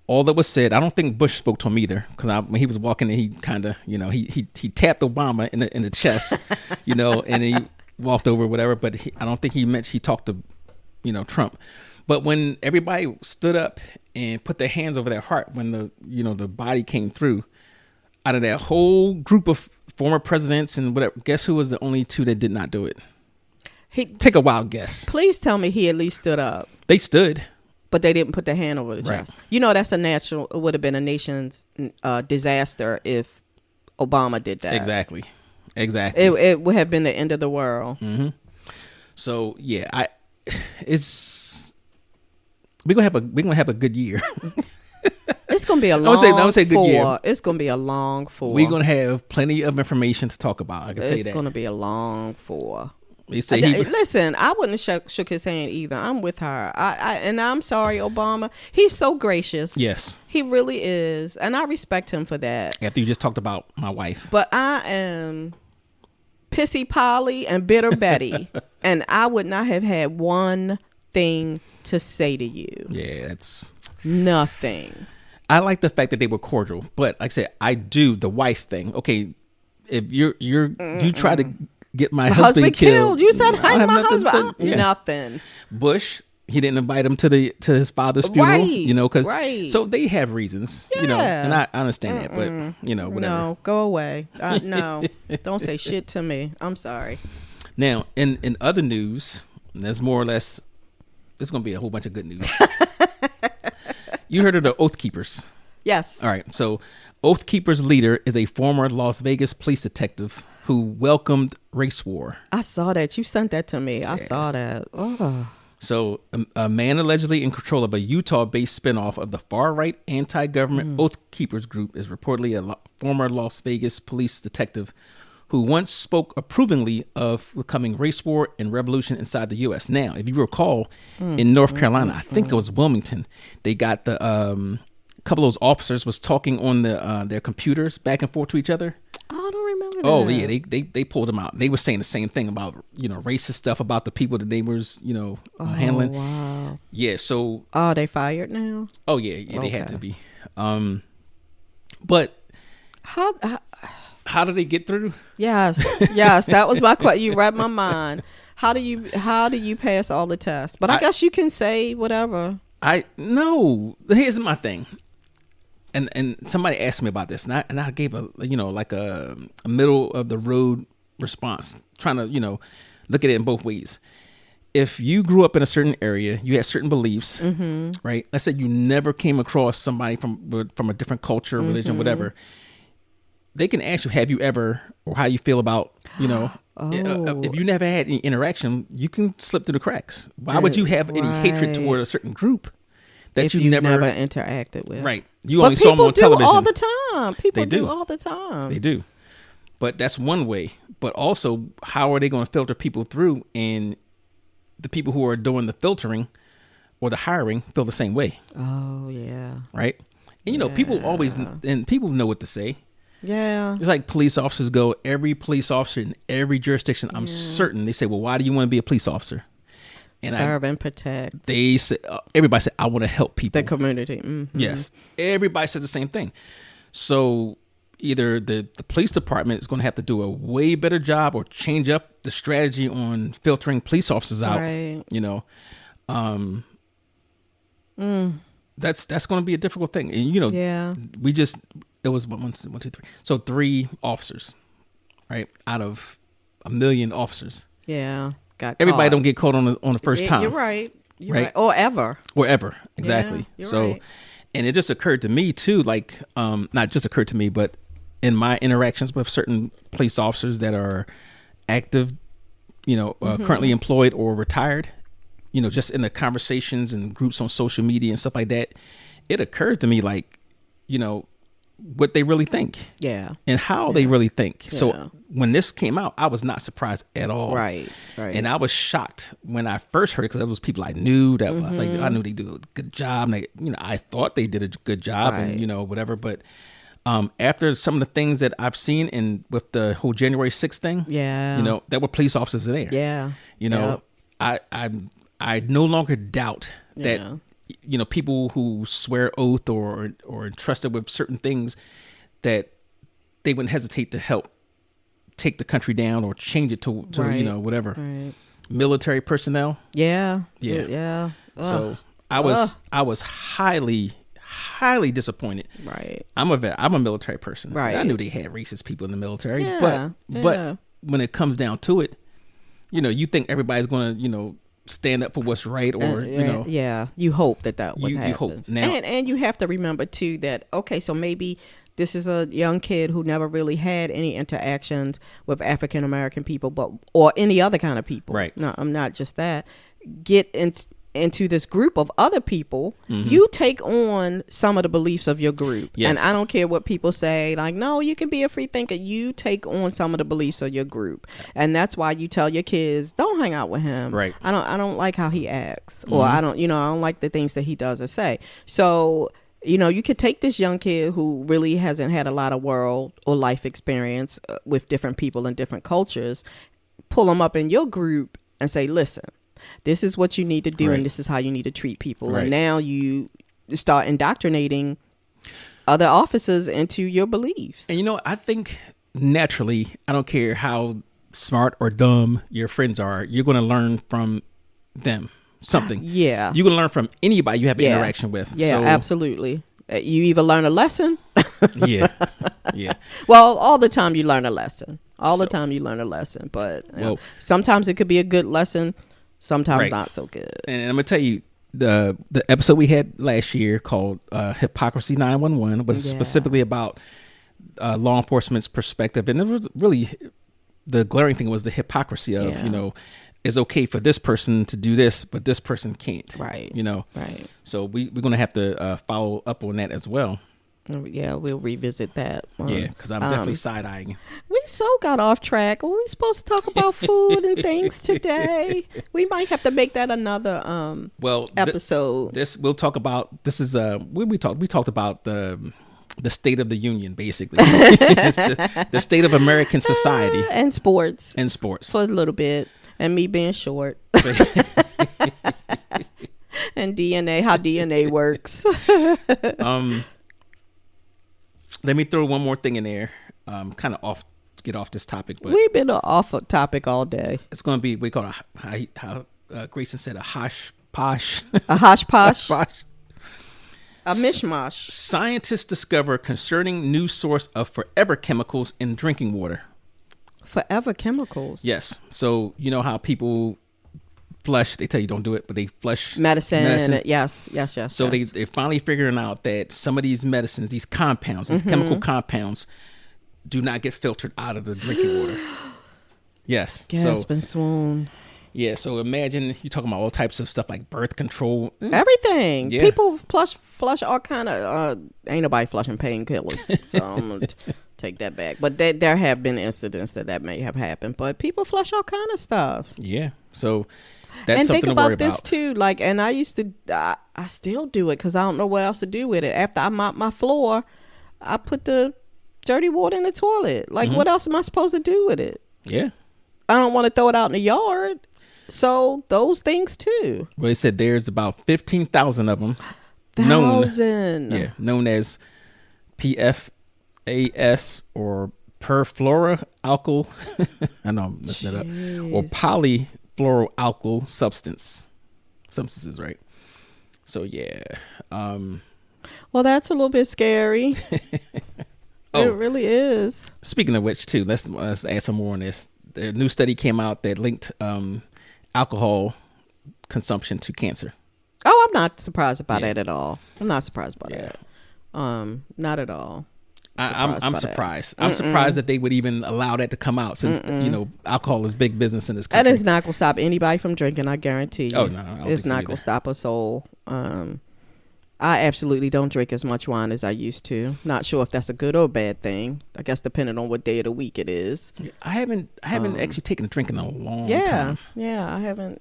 all that was said. I don't think Bush spoke to him either, because when he was walking, he kind of, he tapped Obama in the chest, and he walked over, whatever. But I don't think he talked to, Trump. But when everybody stood up and put their hands over their heart when the body came through, out of that whole group of former presidents and whatever, guess who was the only two that did not do it? Take a wild guess. Please tell me he at least stood up. They stood. But they didn't put their hand over the chest. That's it would have been a nation's disaster if Obama did that. Exactly. It would have been the end of the world. Mm-hmm. So yeah, we're gonna have a good year. It's gonna be a long. I would say good year. It's gonna be a long 4. We're gonna have plenty of information to talk about. I can tell you that. It's gonna be a long 4. Listen, I wouldn't have shook his hand either. I'm with her. And I'm sorry, Obama. He's so gracious. Yes, he really is, and I respect him for that. After you just talked about my wife, but I am pissy Polly and bitter Betty, and I would not have had one thing to say to you. Yeah, that's nothing. I like the fact that they were cordial, but like I said, I do the wife thing. Okay, if you try to get my husband killed. You said I'm my husband. Nothing. Bush, he didn't invite him to his father's funeral. Right, so they have reasons. Yeah. And I understand that, but whatever. No, go away. No, don't say shit to me. I'm sorry. Now, in other news, there's more or less. There's going to be a whole bunch of good news. You heard of the Oath Keepers? Yes. All right. So, Oath Keepers leader is a former Las Vegas police detective who welcomed race war. I saw that. You sent that to me. Yeah. I saw that. Oh. So, a man allegedly in control of a Utah-based spinoff of the far-right anti-government Oath Keepers group is reportedly a former Las Vegas police detective who once spoke approvingly of becoming race war and revolution inside the U.S. Now, if you recall, in North Carolina, I think it was Wilmington, they got the couple of those officers was talking on their computers back and forth to each other. Oh, I don't remember that. Oh, yeah, they pulled them out. They were saying the same thing about, racist stuff about the people that they was, handling. Wow. Yeah, so. Oh, they fired now? Oh, yeah, okay. They had to be. But. How did they get through? Yes, that was my question. You read my mind. How do you pass all the tests? But I guess you can say whatever. No. Here's my thing. And somebody asked me about this, and I gave a middle of the road response, trying to look at it in both ways. if you grew up in a certain area, you had certain beliefs, right? Let's say you never came across somebody from a different culture, religion, whatever. They can ask you, have you ever, or how you feel about, if you never had any interaction, you can slip through the cracks. Why would you have any hatred toward a certain group that if you never interacted with? Right. You only saw them on television. All the time. People do all the time. They do. But that's one way. But also, how are they going to filter people through? And the people who are doing the filtering or the hiring feel the same way. Oh, yeah. Right? And, people always, and people know what to say. Yeah. It's like police officers go, every police officer in every jurisdiction, I'm certain, they say, well, why do you want to be a police officer? And serve and protect. They say, everybody said, I want to help people. The community. Mm-hmm. Yes. Everybody says the same thing. So either the police department is going to have to do a way better job or change up the strategy on filtering police officers out. Right. That's going to be a difficult thing. And, it was 1, 2, 3. So 3 officers, right? Out of 1 million officers. Yeah. Everybody don't get caught on the first time. You're right. You're right. Or ever. Exactly. Yeah, so, right. And it just occurred to me too, like, not just occurred to me, but in my interactions with certain police officers that are active, currently employed or retired, just in the conversations and groups on social media and stuff like that, it occurred to me, like, what they really think. Yeah. And how they really think. Yeah. So when this came out, I was not surprised at all. Right. And I was shocked when I first heard it, because there was people I knew that was like, I knew they do a good job. And they, I thought they did a good job and, whatever. But after some of the things that I've seen with the whole January 6th thing, there were police officers there. Yeah. I no longer doubt that people who swear oath or entrusted with certain things, that they wouldn't hesitate to help take the country down or change it to whatever. Right. Military personnel. Yeah. So I was highly disappointed. Right. I'm a military person. Right. I knew they had racist people in the military, but when it comes down to it, you think everybody's going to stand up for what's right, or you hope that was happening. You hope now, and you have to remember too that so maybe this is a young kid who never really had any interactions with African American people, or any other kind of people. Right. No, I'm not just that. Get into this group of other people, you take on some of the beliefs of your group. Yes. And I don't care what people say, like, no, you can be a free thinker. You take on some of the beliefs of your group. And that's why you tell your kids, don't hang out with him. Right. I don't like how he acts, or I don't like the things that he does or say. So, you could take this young kid who really hasn't had a lot of world or life experience with different people and different cultures, pull them up in your group and say, listen, this is what you need to do, and this is how you need to treat people. Right. And now you start indoctrinating other officers into your beliefs. And I think naturally, I don't care how smart or dumb your friends are, you're going to learn from them something. Yeah. You're going to learn from anybody you have an interaction with. Yeah, so, absolutely. You either learn a lesson. Yeah. Well, all the time you learn a lesson. The time you learn a lesson. But sometimes it could be a good lesson. Sometimes not so good. And I'm gonna tell you, the episode we had last year called Hypocrisy 911 was specifically about law enforcement's perspective, and it was really, the glaring thing was the hypocrisy of it's okay for this person to do this, but this person can't. Right. Right. So we're gonna have to follow up on that as well. Yeah, we'll revisit that. Because I'm definitely side-eyeing. We so got off track. Were we supposed to talk about food and things today? We might have to make that another episode. We'll talk about. This is when we talked about the state of the union, basically. It's the state of American society and sports for a little bit, and me being short. And DNA, how DNA works. Let me throw one more thing in there. Kind of get off this topic, but we've been off a topic all day. It's going to be, we call it how Grayson said, a hosh posh. A hosh posh. A mishmash. Scientists discover concerning new source of forever chemicals in drinking water. Forever chemicals? Yes. So you know how people flush. They tell you don't do it, but they flush medicine. Yes. So they're finally figuring out that some of these medicines, these compounds, these chemical compounds, do not get filtered out of the drinking water. Yes. Gasp and swoon. Yeah, so imagine you're talking about all types of stuff like birth control. Everything. Yeah. People flush all kind of, ain't nobody flushing painkillers. So I'm going to take that back. But there have been incidents that may have happened. But people flush all kind of stuff. Yeah, so that's and something think to worry about this too. Like, and I used to, I still do it because I don't know what else to do with it. After I mop my floor, I put the dirty water in the toilet. Like, what else am I supposed to do with it? Yeah. I don't want to throw it out in the yard. So those things too. Well, they said there's about 15,000 of them. 1,000. Known as PFAS or perfluoroalkyl. I know I'm messing it up. Or polyfluoroalkyl substances, right? So yeah. Well, that's a little bit scary. It really is. Speaking of which, too, let's add some more on this. The new study came out that linked alcohol consumption to cancer. Oh, I'm not surprised about that at all. I'm not surprised by that. Not at all. I'm surprised. I'm surprised that they would even allow that to come out, since alcohol is big business in this country. That is not gonna stop anybody from drinking. I guarantee you. Oh no, it's not gonna stop a soul. I absolutely don't drink as much wine as I used to. Not sure if that's a good or a bad thing. I guess depending on what day of the week it is. I haven't actually taken a drink in a long time. Yeah, I haven't.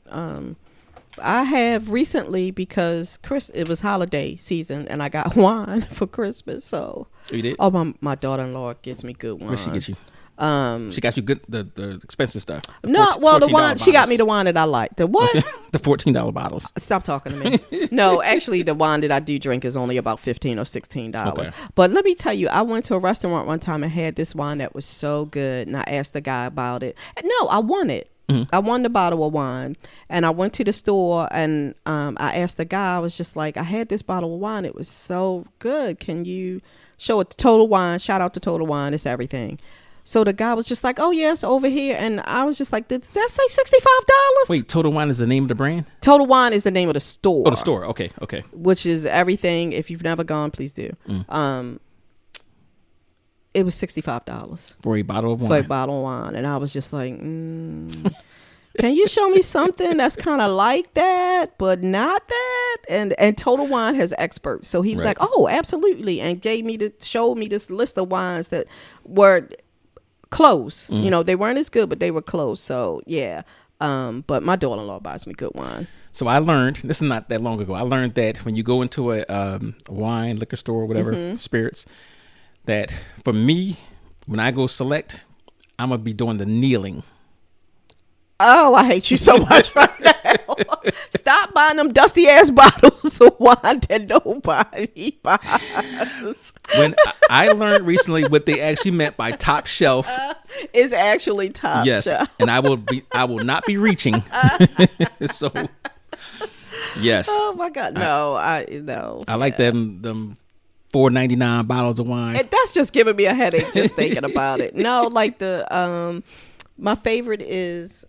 I have recently because it was holiday season and I got wine for Christmas. So you did? Oh, my daughter-in-law gets me good wine. What she get you? She got you good the expensive stuff. The wine she got me the wine that I like. The what? The $14 bottles. Stop talking to me. No, actually, the wine that I do drink is only about $15 or $16. Okay. But let me tell you, I went to a restaurant one time and had this wine that was so good, and I asked the guy about it. No, I won it. I won the bottle of wine, and I went to the store and I asked the guy. I was just like, I had this bottle of wine. It was so good. Can you show it to Total Wine? Shout out to Total Wine. It's everything. So the guy was just like, oh, yes, over here. And I was just like, did that say $65? Wait, Total Wine is the name of the brand? Total Wine is the name of the store. Oh, the store. Okay. Which is everything. If you've never gone, please do. It was $65. For a bottle of wine? For a bottle of wine. And I was just like, can you show me something that's kind of like that, but not that? And Total Wine has experts. So he was like, oh, absolutely. And showed me this list of wines that were close. They weren't as good, but they were close. So yeah. But my daughter-in-law buys me good wine. So I learned, this is not that long ago, I learned that when you go into a wine, liquor store, or whatever, spirits, that for me, when I go select, I'm going to be doing the kneeling. Oh, I hate you so much right now. Stop buying them dusty ass bottles of wine that nobody buys. When I learned recently what they actually meant by top shelf. It's actually top shelf. And I will not be reaching. So yes. Oh my God. No, I like them $4.99 bottles of wine. And that's just giving me a headache just thinking about it. No, like my favorite is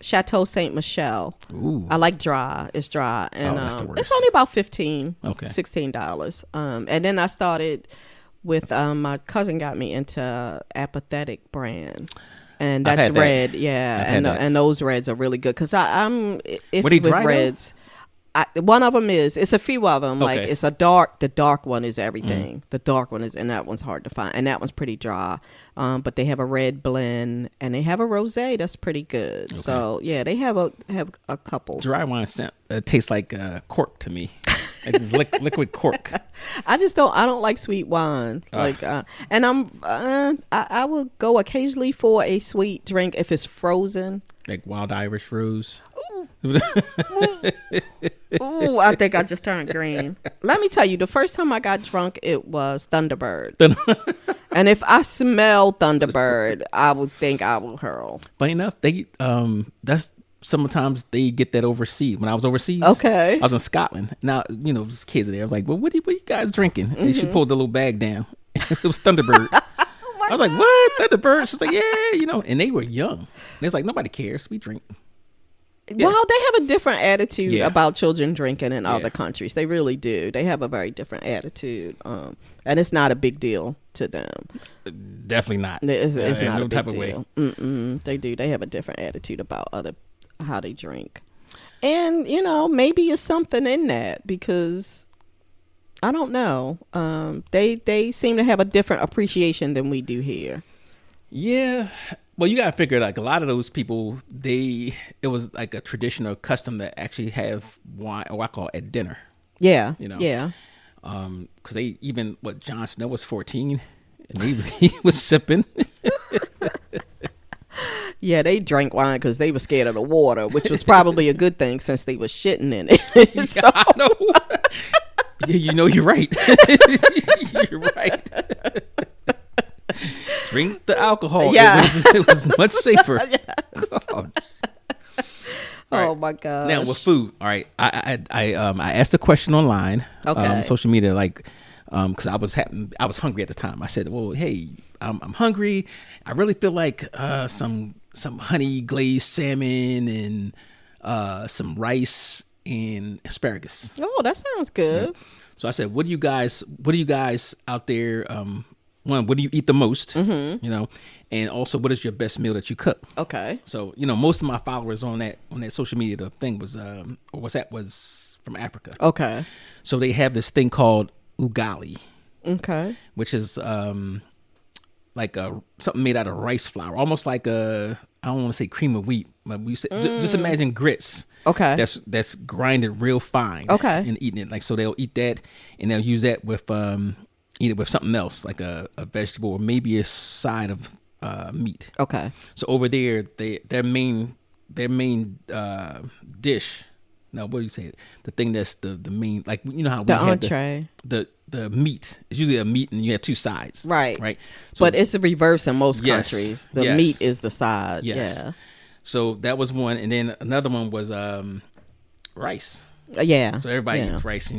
Chateau Saint Michelle. Ooh. I like dry. It's dry, and that's the worst. it's only about $16. And then I started with my cousin got me into Apathetic brand. And that's red, and those reds are really good because I'm iffy with reds. One of them it's a few of them. Like it's the dark one is everything. The dark one is, and that one's hard to find. And that one's pretty dry. But they have a red blend and they have a rosé that's pretty good. Okay. So yeah, they have a couple. Dry wine tastes like cork to me. It's liquid cork. I don't like sweet wine. And I will go occasionally for a sweet drink if it's frozen. Like Wild Irish Rose. Ooh, I think I just turned green. Let me tell you, the first time I got drunk, it was Thunderbird. And if I smell Thunderbird, I would think I will hurl. Funny enough, that's sometimes they get that overseas. When I was overseas, I was in Scotland. Now, there's kids in there. I was like, well, what are you guys drinking? And she pulled the little bag down. It was Thunderbird. I was like, what? Thunderbird? She's like, yeah, and they were young. And it's like, nobody cares. We drink. Well, they have a different attitude Yeah. about children drinking in Yeah. other countries. They really do. They have a very different attitude, and it's not a big deal to them. Definitely not. It's In not no a big type of deal. way. They do. They have a different attitude about how they drink, and maybe it's something in that because I don't know. They seem to have a different appreciation than we do here. Yeah. Well, you gotta figure like a lot of those people, it was like a traditional custom to actually have wine or alcohol at dinner. Yeah. You know. Yeah. Because they even Jon Snow was 14, and he was sipping. Yeah, they drank wine because they were scared of the water, which was probably a good thing since they was shitting in it. So- Yeah, I know. Yeah, you're right. You're right. Drink the alcohol. Yeah. It was much safer. Oh my god. Now with food, all right. I asked a question online, Okay. social media, like, because I was hungry at the time. I said, well, hey, I'm hungry. I really feel like some honey glazed salmon and some rice and asparagus. Oh, that sounds good. So I said, what do you guys out there? One, what do you eat the most? Mm-hmm. And also, what is your best meal that you cook? Okay. So most of my followers on that social media, the thing was was from Africa. Okay. So they have this thing called ugali, Okay. which is like something made out of rice flour, almost like I don't want to say cream of wheat, but we say, just imagine grits. Okay. That's grinded real fine. Okay. And eating it, like, so they'll eat that and they'll use that with eat it with something else, like a vegetable or maybe a side of meat. Okay. So over there, their main dish. No, what do you say? The thing that's the main, like, how The we have entree. the meat. It's usually a meat and you have two sides. Right. Right. So, But it's the reverse in most Yes, countries. The yes. meat is the side. Yes. Yeah. So that was one, and then another one was rice. Yeah. So everybody Yeah. eats rice,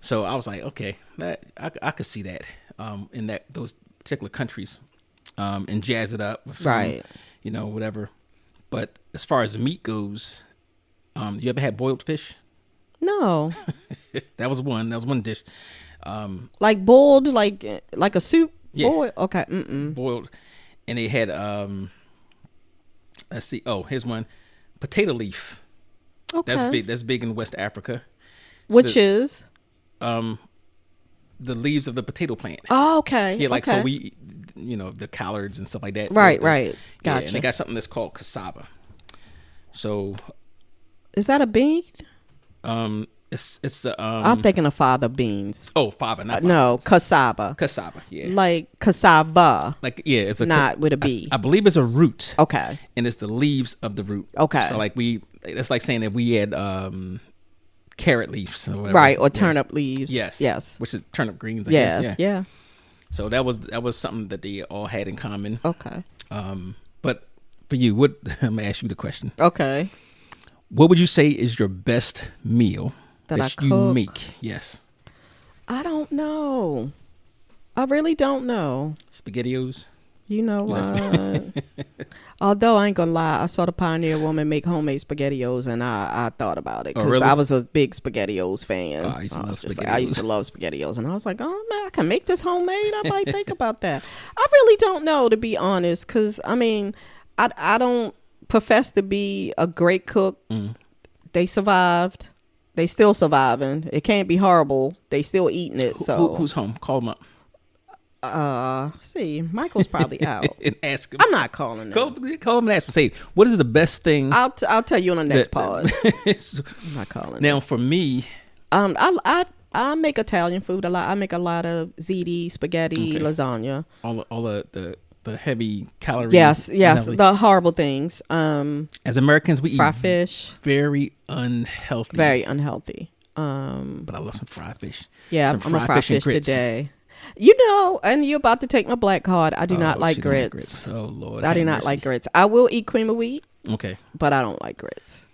So I was like, okay, I could see that in those particular countries, and jazz it up with some, Right. whatever. But as far as the meat goes, you ever had boiled fish? No. That was one dish. Like boiled, like a soup. Yeah. Boiled. Okay. Mm-mm. Boiled, and they had let's see. Oh, here's one, potato leaf. Okay. That's big in West Africa. Which So, is. The leaves of the potato plant. Oh, okay. Yeah, like, okay. so we, the collards and stuff like that. Right. The- Right. Yeah, Gotcha. and they got something that's called cassava. So, Is that a bean? it's the I'm thinking of fava beans. fava, not fava. No, cassava. Cassava, yeah. Like cassava, Like, yeah, it's a not with a B. I believe it's a root. Okay. And it's the leaves of the root. Okay. So like that's like saying that we had carrot leaves or whatever. Right, or Yeah. turnip leaves. Yes. Yes. Which is turnip greens, I Yeah. guess. Yeah. So that was something that they all had in common. Okay. But for you, I'm gonna ask you the question. Okay. What would you say is your best meal That I you cook? make? Yes. I don't know. I really don't know. SpaghettiOs. You know You know what? Although I ain't gonna lie, I saw the Pioneer Woman make homemade SpaghettiOs, and I thought about it because really? I was a big SpaghettiOs fan. Oh, I used to love was just SpaghettiOs. I used to love SpaghettiOs, and I was like, oh man, I can make this homemade. I might think about that. I really don't know, to be honest, because I mean, I don't profess to be a great cook. They survived. They still surviving. It can't be horrible. They still eating it. So Who's home? Call them up. see, Michael's probably out. And ask him. I'm not calling Call him. him and ask him. Say, what is the best thing? I'll tell you on the next pod. So, I'm not calling him. now, for me, I make Italian food a lot. I make a lot of ziti, spaghetti, Okay. lasagna. all the heavy calories. Yes, and everything. the horrible things. As Americans, we eat Fried fish, very unhealthy. very unhealthy. But I love some fried fish. Yeah, Some I'm a fried and fish grits. today. And you're about to take my black card. I do not like she don't like grits. Oh Lord, I do have not mercy. like grits. I will eat cream of wheat, Okay. but I don't like grits.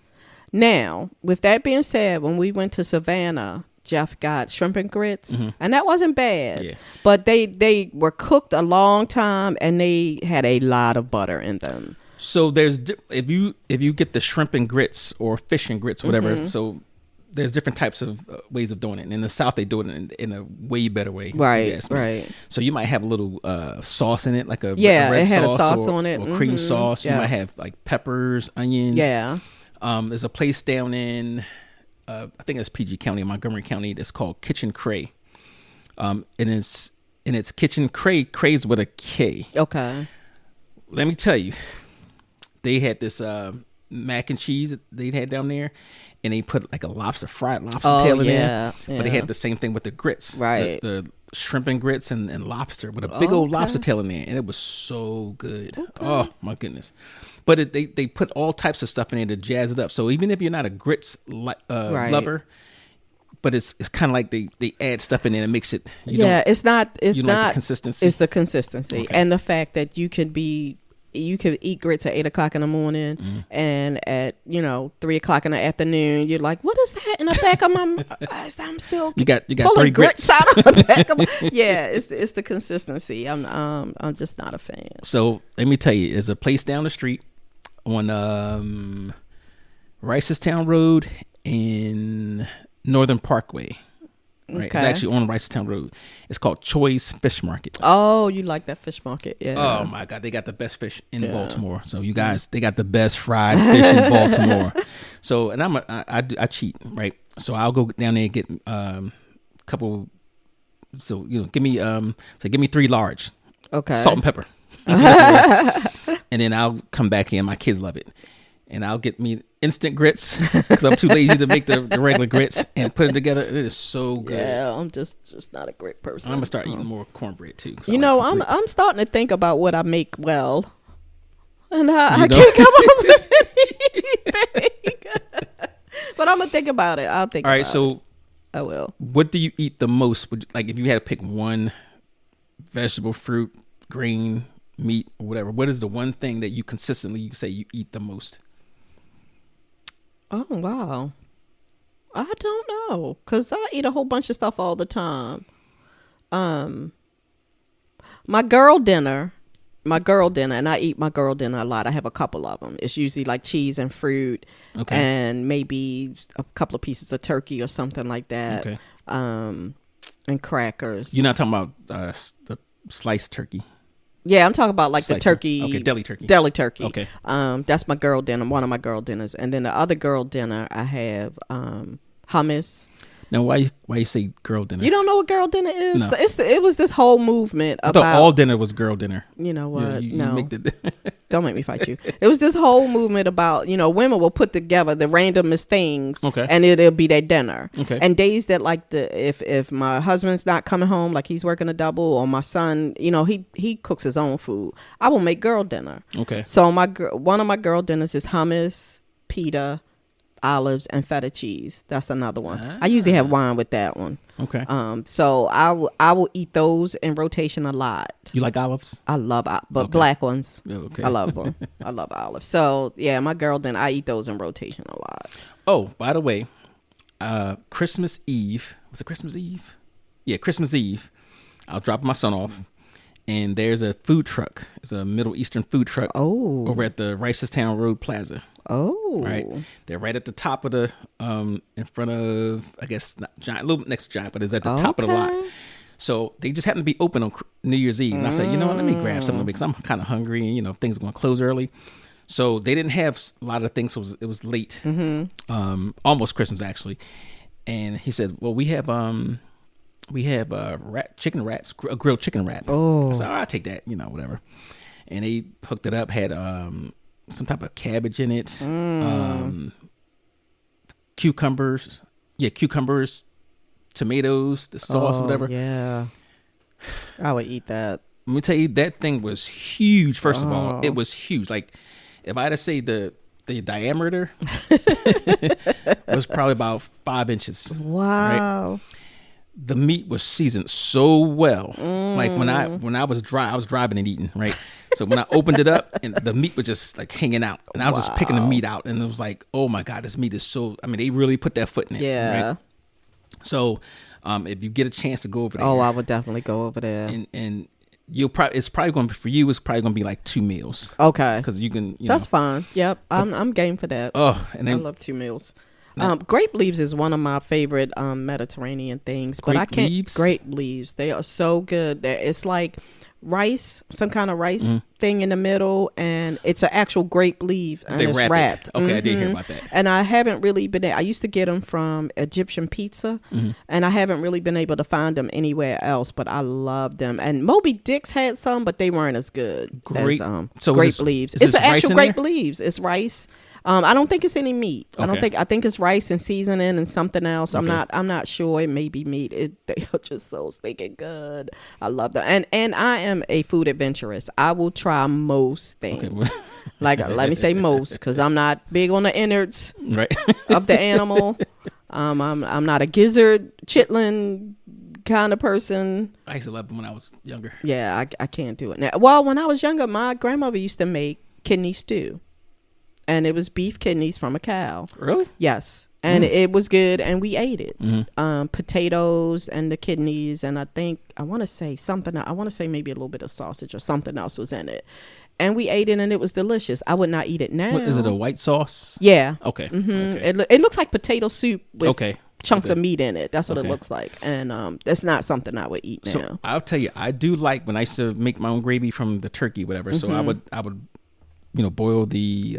Now, with that being said, when we went to Savannah, Jeff got shrimp and grits, and that wasn't bad. Yeah. But they were cooked a long time, and they had a lot of butter in them. So if you get the shrimp and grits or fish and grits, whatever. So there's different types of ways of doing it. And in the South, they do it in a way better way. Right, right. So you might have a little sauce in it, like a red it had sauce, a sauce on it, or cream sauce. You might have like peppers, onions. Yeah. There's a place down in I think it's PG County, Montgomery County. That's called Kitchen Cray. And it's Kitchen Cray. Cray's with a K. Okay. Let me tell you, they had this mac and cheese that they had down there, and they put like a fried lobster tail in there. But they had the same thing with the grits, right? The shrimp and grits and lobster with a big old lobster tail in there, and it was so good. Okay. Oh my goodness! But they put all types of stuff in there to jazz it up. So even if you're not a grits lover, but it's kind of like they add stuff in there and makes it. It's not like the consistency. It's the consistency and the fact that you could eat grits at 8:00 in the morning, and at 3:00 in the afternoon, you're like, what is that in the back of my? I'm still you got pulling 3 grits out of the back of my, it's the consistency. I'm just not a fan. So let me tell you, there's a place down the street on Ricestown Road in Northern Parkway. Right, it's actually on Ricestown Road. It's called Choi's Fish Market. Oh, you like that fish market? Yeah. Oh my God, they got the best fish in Baltimore. So you guys, they got the best fried fish in Baltimore. So, and I cheat, right? So I'll go down there and get a couple. So give me 3 large. Okay. Salt and pepper. And then I'll come back in. My kids love it. And I'll get me instant grits because I'm too lazy to make the regular grits and put it together. It is so good. Yeah, I'm just not a grit person. I'm gonna start eating more cornbread too. I'm starting to think about what I make well, and I can't come up with anything. But I'm gonna think about it. I'll think. All right, so I will. What do you eat the most? Like if you had to pick one vegetable, fruit, grain, meat, or whatever, what is the one thing that you consistently say you eat the most? Oh, wow. I don't know, because I eat a whole bunch of stuff all the time. My girl dinner, and I eat my girl dinner a lot. I have a couple of them. It's usually like cheese and fruit, and maybe a couple of pieces of turkey or something like that, and crackers. You're not talking about the sliced turkey? Yeah, I'm talking about like the turkey. Okay, deli turkey. Deli turkey. Okay. That's my girl dinner, one of my girl dinners. And then the other girl dinner, I have hummus. Now, why you say girl dinner? You don't know what girl dinner is? No. It was this whole movement I thought all dinner was girl dinner. You know what? You no. make Don't make me fight you. It was this whole movement about, women will put together the randomest things, and it'll be their dinner. Okay. And days that like if my husband's not coming home, like he's working a double, or my son, he cooks his own food, I will make girl dinner. Okay. So one of my girl dinners is hummus, pita, olives, and feta cheese. That's another one. I usually have wine with that one. Okay. So I will eat those in rotation a lot. You like olives? I love black ones. Okay. I love them. I love olives. So yeah, my girl dinner, I eat those in rotation a lot. Oh, by the way, Christmas Eve. Was it Christmas Eve? Yeah, Christmas Eve. I was dropping my son off, and there's a food truck. It's a Middle Eastern food truck over at the Ricestown Road Plaza. Oh, right. They're right at the top of the in front of, I guess, not Giant, a little next to Giant, but it's at the top of the lot. So they just happened to be open on New Year's Eve, and I said, let me grab something because I'm kind of hungry, and things are going to close early. So they didn't have a lot of things, so it was late, almost Christmas actually. And he said, well, we have chicken wraps, a grilled chicken wrap. Oh, I said, I'll take that, whatever. And they hooked it up, had some type of cabbage in it, cucumbers, tomatoes, the sauce, whatever. Yeah, I would eat that. Let me tell you, that thing was huge. First of all, it was huge. Like, if I had to say the diameter was probably about 5 inches. Wow. Right? The meat was seasoned so well. Like when I was driving and eating, right? So when I opened it up, and the meat was just like hanging out, and I was just picking the meat out, and it was like, oh my God, this meat is so. I mean, they really put that foot in it. Yeah. Right? So, if you get a chance to go over there, I would definitely go over there. And it's probably going to be for you. It's probably going to be like 2 meals. Okay, because you can. That's fine. Yep, I'm game for that. Oh, and then I love 2 meals. Grape leaves is one of my favorite Mediterranean things, but I can't. Leaves? Grape leaves, they are so good. It's like rice, some kind of rice thing in the middle, and it's an actual grape leaf, and it's wrapped. Okay, I did hear about that. And I haven't really been. I used to get them from Egyptian Pizza, and I haven't really been able to find them anywhere else. But I love them. And Moby Dick's had some, but they weren't as good as grape leaves. It's an actual grape leaves. It's rice. I don't think it's any meat. Okay. I think it's rice and seasoning and something else. Okay. I'm not sure. It may be meat. They are just so stinking good. I love that. And I am a food adventurous. I will try most things. Okay. Like let me say most, because I'm not big on the innards of the animal. I'm not a gizzard, chitlin kind of person. I used to love them when I was younger. Yeah, I can't do it now. Well, when I was younger, my grandmother used to make kidney stew. And it was beef kidneys from a cow. Really? Yes. And it was good, and we ate it. Potatoes and the kidneys, and I want to say maybe a little bit of sausage or something else was in it. And we ate it, and it was delicious. I would not eat it now. What, is it a white sauce? Yeah. Okay. Okay. It looks like potato soup with chunks of meat in it. That's what it looks like. And that's not something I would eat now. So I'll tell you, I do like when I used to make my own gravy from the turkey, whatever. So I would boil the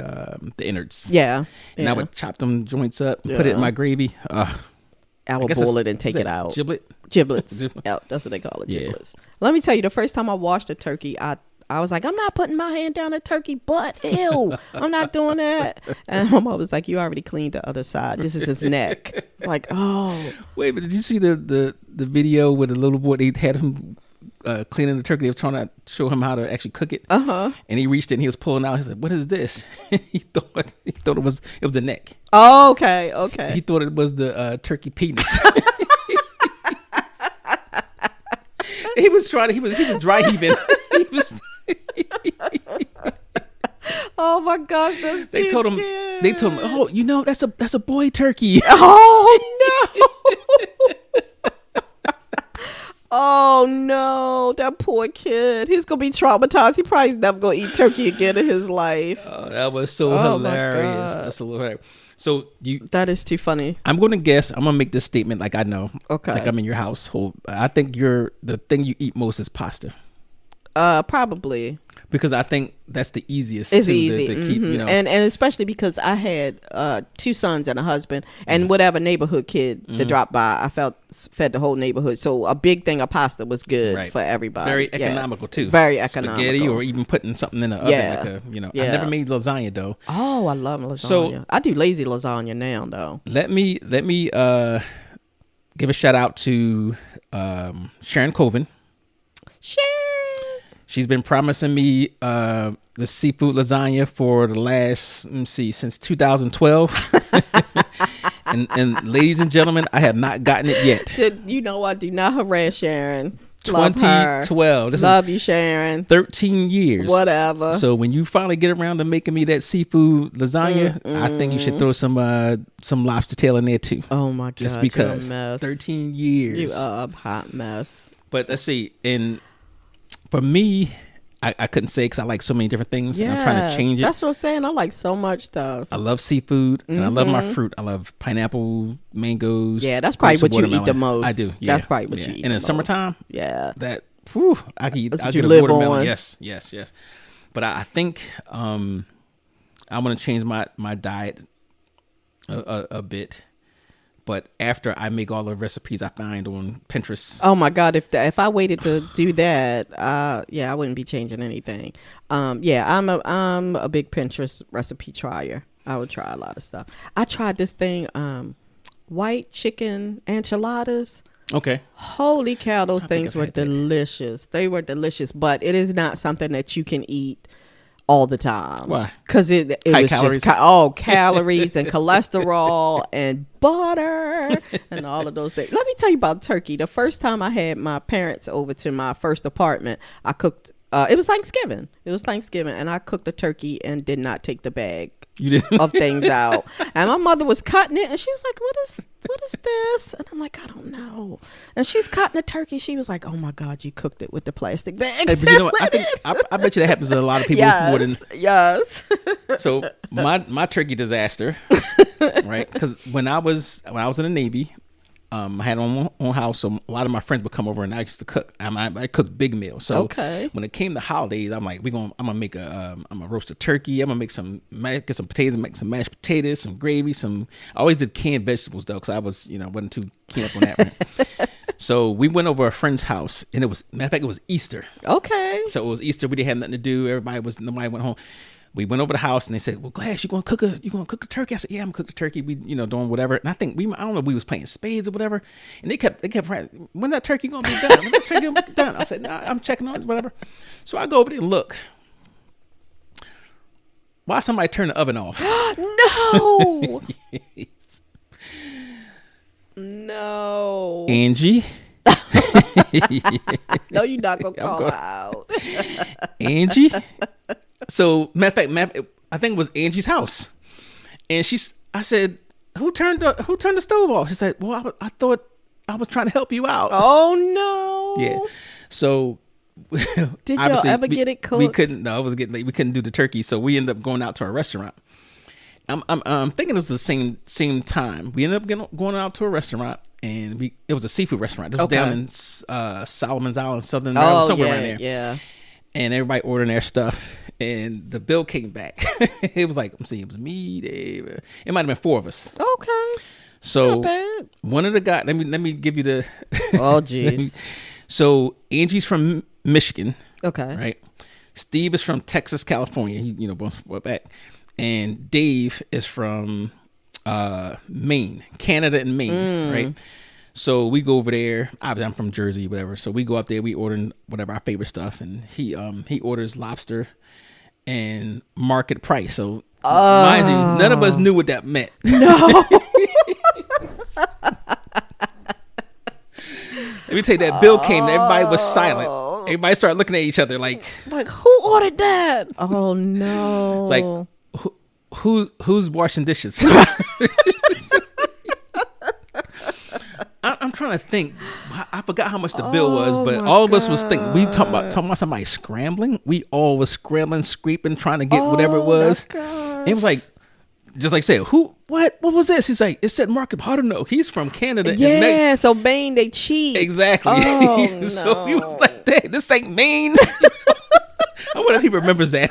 innards. Yeah. And I would chop them joints up, put it in my gravy. I would boil it and take it out. Giblets. Yeah, that's what they call it, giblets. Let me tell you, the first time I washed a turkey, I was like, I'm not putting my hand down a turkey butt. Ew, I'm not doing that. And my mom was like, you already cleaned the other side. This is his neck. Like, oh. Wait, but did you see the video with the little boy? They had him cleaning the turkey. They were trying to show him how to actually cook it. And he reached in, he was pulling out. He said, "What is this?" he thought it was the neck. Oh, okay. He thought it was the turkey penis. he was dry heaving. He was. Oh my gosh, that's they told him. Oh, that's a boy turkey. Oh no. Oh no, that poor kid. He's gonna be traumatized. He probably never gonna eat turkey again in his life. Oh, that was so hilarious. That's a little hilarious. So that is too funny. I'm gonna guess. I'm gonna make this statement like I know. Okay. Like I'm in your household. I think the thing you eat most is pasta. Probably. Because I think that's the easiest. It's easy to keep, and especially because I had 2 sons and a husband, and whatever neighborhood kid that dropped by, I fed the whole neighborhood. So a big thing of pasta was good for everybody. Very economical too. Very economical. Spaghetti, or even putting something in the oven. Like I never made lasagna though. Oh, I love lasagna. So I do lazy lasagna now though. Let me give a shout out to Sharon Colvin. She's been promising me the seafood lasagna for the last, since 2012. and ladies and gentlemen, I have not gotten it yet. You know what? Do not harass Sharon. 2012. Love you, Sharon. 13 years. Whatever. So when you finally get around to making me that seafood lasagna, I think you should throw some lobster tail in there too. Oh my God. Just because. You're a mess. 13 years. You are a hot mess. But let's see. For me, I couldn't say because I like so many different things. And I'm trying to change it. That's what I'm saying. I like so much stuff. I love seafood and I love my fruit. I love pineapple, mangoes. Yeah, that's probably what you eat the most. I do. Yeah. That's probably what you eat. And in the summertime, I can eat. I'll get a watermelon. On. Yes. But I think I'm gonna change my diet a bit. But after I make all the recipes I find on Pinterest. Oh my God! If I waited to do that, I wouldn't be changing anything. I'm a big Pinterest recipe trier. I would try a lot of stuff. I tried this thing, white chicken enchiladas. Okay. Holy cow! Those things were delicious. They were delicious, but it is not something that you can eat all the time. Why? Because it was calories. Just calories and cholesterol and butter and all of those things. Let me tell you about turkey. The first time I had my parents over to my first apartment, I cooked It was Thanksgiving. And I cooked the turkey and did not take the bag You didn't? of things out. And my mother was cutting it, and she was like, what is this? And I'm like, I don't know. And she's cutting the turkey. She was like, oh my God, you cooked it with the plastic bags. Hey, but you know what? I bet you that happens to a lot of people more than. Yes. So my turkey disaster, right? Because when I was in the Navy, I had my own house, so a lot of my friends would come over, and I used to cook. I cooked big meals. So when it came to holidays, I'm like, I'm gonna make I'm gonna roast a turkey. I'm gonna get some potatoes, make some mashed potatoes, some gravy, I always did canned vegetables though, because I was, wasn't too keen up on that. Right? So we went over a friend's house, and matter of fact, it was Easter. Okay. So it was Easter. We didn't have nothing to do. Nobody went home. We went over the house, and they said, "Well, Glass, you gonna cook a turkey?" I said, "Yeah, I'm gonna cook the turkey." We, doing whatever. And I think I don't know if we was playing spades or whatever. And they kept trying, when that turkey gonna be done? When that turkey gonna be done? I said, "Nah, I'm checking on it, whatever." So I go over there and look. Why somebody turn the oven off? No. No. Angie. No, you're not gonna call her out. Angie. So matter of fact, I think it was Angie's house, and I said, who turned the stove off? She said, well, I thought I was trying to help you out. Oh no. Yeah. So did y'all ever get it cooked? We couldn't. No, it was getting late. We couldn't do the turkey, so we ended up going out to a restaurant. I'm thinking it's the same time. We ended up going out to a restaurant, and it was a seafood restaurant. This was down in Solomon's Island, Southern Maryland, somewhere around there. Yeah. And everybody ordering their stuff, and the bill came back. It was like, I'm saying, it was me, Dave. It might have been 4 of us. Okay. So not bad. One of the guys, let me give you the. Oh jeez. So Angie's from Michigan. Okay. Right. Steve is from Texas, California. He both back, and Dave is from Maine, Canada, and Maine. Right. So we go over there. Obviously, I'm from Jersey, whatever. So we go up there. We order whatever our favorite stuff, and he orders lobster and market price. So mind you, none of us knew what that meant. No. Let me tell you, that bill came. Everybody was silent. Everybody started looking at each other like who ordered that? Oh no! It's like who's washing dishes? I'm trying to think. I forgot how much the bill was, but all of us was thinking. We talking about somebody scrambling. We all was scrambling, scraping, trying to get whatever it was. It was like, just like I said, what was this? He's like, it said market. How to know? He's from Canada. Yeah, so Maine, they cheat. Exactly. Oh, So he was like, "Dang, this ain't Maine." I wonder if he remembers that.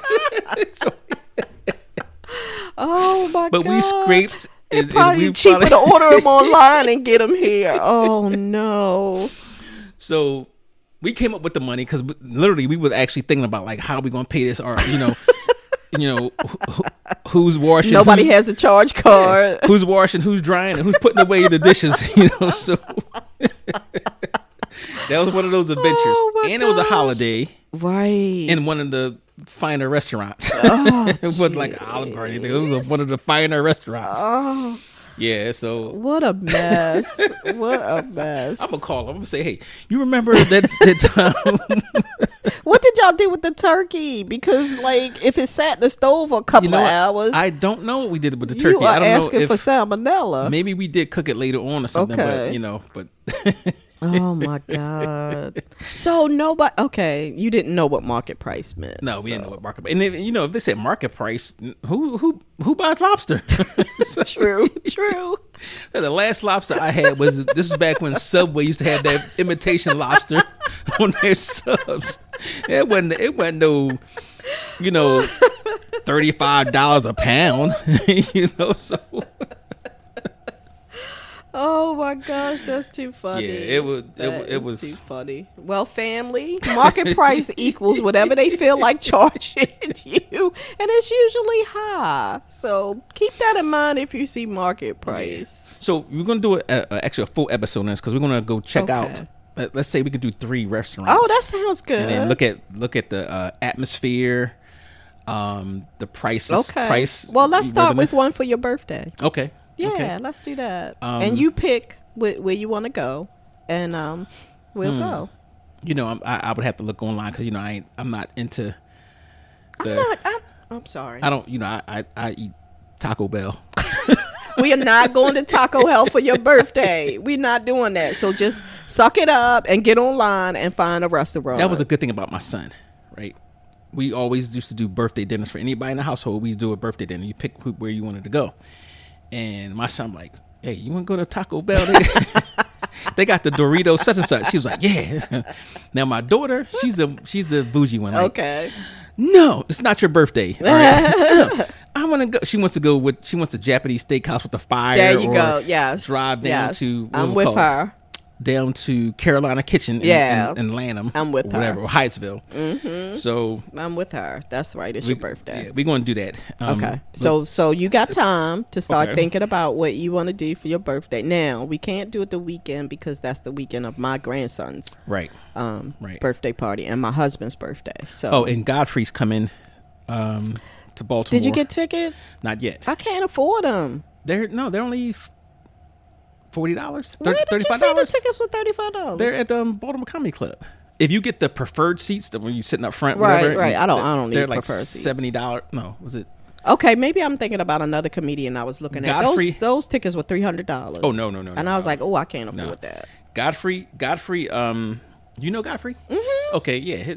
Oh my god! But we scraped. It's probably cheaper to order them online and get them here. Oh no! So we came up with the money because literally we were actually thinking about like how we gonna pay this, or who's washing. Nobody has a charge card. Yeah, who's washing? Who's drying? And who's putting away the dishes? So that was one of those adventures, and it was a holiday, right? In one of the finer restaurants. It wasn't like Olive Garden. It was one of the finer restaurants. Oh. Yeah, so what a mess. What a mess. I'm gonna call him. I'm gonna say, hey, you remember that time? What did y'all do with the turkey? Because like if it sat in the stove for a couple of hours, I don't know what we did with the turkey. You are I don't asking know for salmonella. Maybe we did cook it later on or something, but Oh my god! So nobody. Okay, you didn't know what market price meant. No, we didn't know what market. And if they said market price, who buys lobster? True. The last lobster I had was back when Subway used to have that imitation lobster on their subs. It wasn't no, $35 a pound. So. Oh my gosh, that's too funny. Yeah, it was too funny. Well, family, market price equals whatever they feel like charging you, and it's usually high. So keep that in mind if you see market price. Yeah. So we're gonna do actually a full episode on this because we're gonna go check out. Let's say we could do 3 restaurants. Oh, that sounds good. And then look at the atmosphere, the prices. Okay. Price. Well, let's start with one for your birthday. Okay. Yeah, okay. Let's do that. And you pick where you want to go, and we'll go. I would have to look online because I'm not into. I'm sorry. I don't. I eat Taco Bell. We are not going to Taco Hell for your birthday. We're not doing that. So just suck it up and get online and find a restaurant. That was a good thing about my son, right? We always used to do birthday dinners for anybody in the household. We do a birthday dinner. You pick where you wanted to go. And my son like, hey, you want to go to Taco Bell? They got the Doritos such and such. She was like, yeah. Now my daughter, she's the bougie one. Like, okay. No, it's not your birthday. All right? I want to go. She wants a Japanese steakhouse with a fire. There you go. Yes. Drive down to. I'm with her. Down to Carolina Kitchen in Lanham. I'm with her. Or Hyattsville. Mm-hmm. So I'm with her. That's right. It's your birthday. Yeah, we're going to do that. Okay. So you got time to start thinking about what you want to do for your birthday. Now, we can't do it the weekend because that's the weekend of my grandson's birthday party and my husband's birthday. So and Godfrey's coming to Baltimore. Did you get tickets? Not yet. I can't afford them. They're only $40, $35. Where did you say the tickets were $35? They're at the Baltimore Comedy Club. If you get the preferred seats, when you're sitting up front, right, whatever, right. I don't need they're preferred like seats. $70. No, was it? Okay, maybe I'm thinking about another comedian I was looking at. Those tickets were $300. Oh no! And I was like, I can't afford that. Godfrey. You know Godfrey? Mm-hmm. Okay, yeah.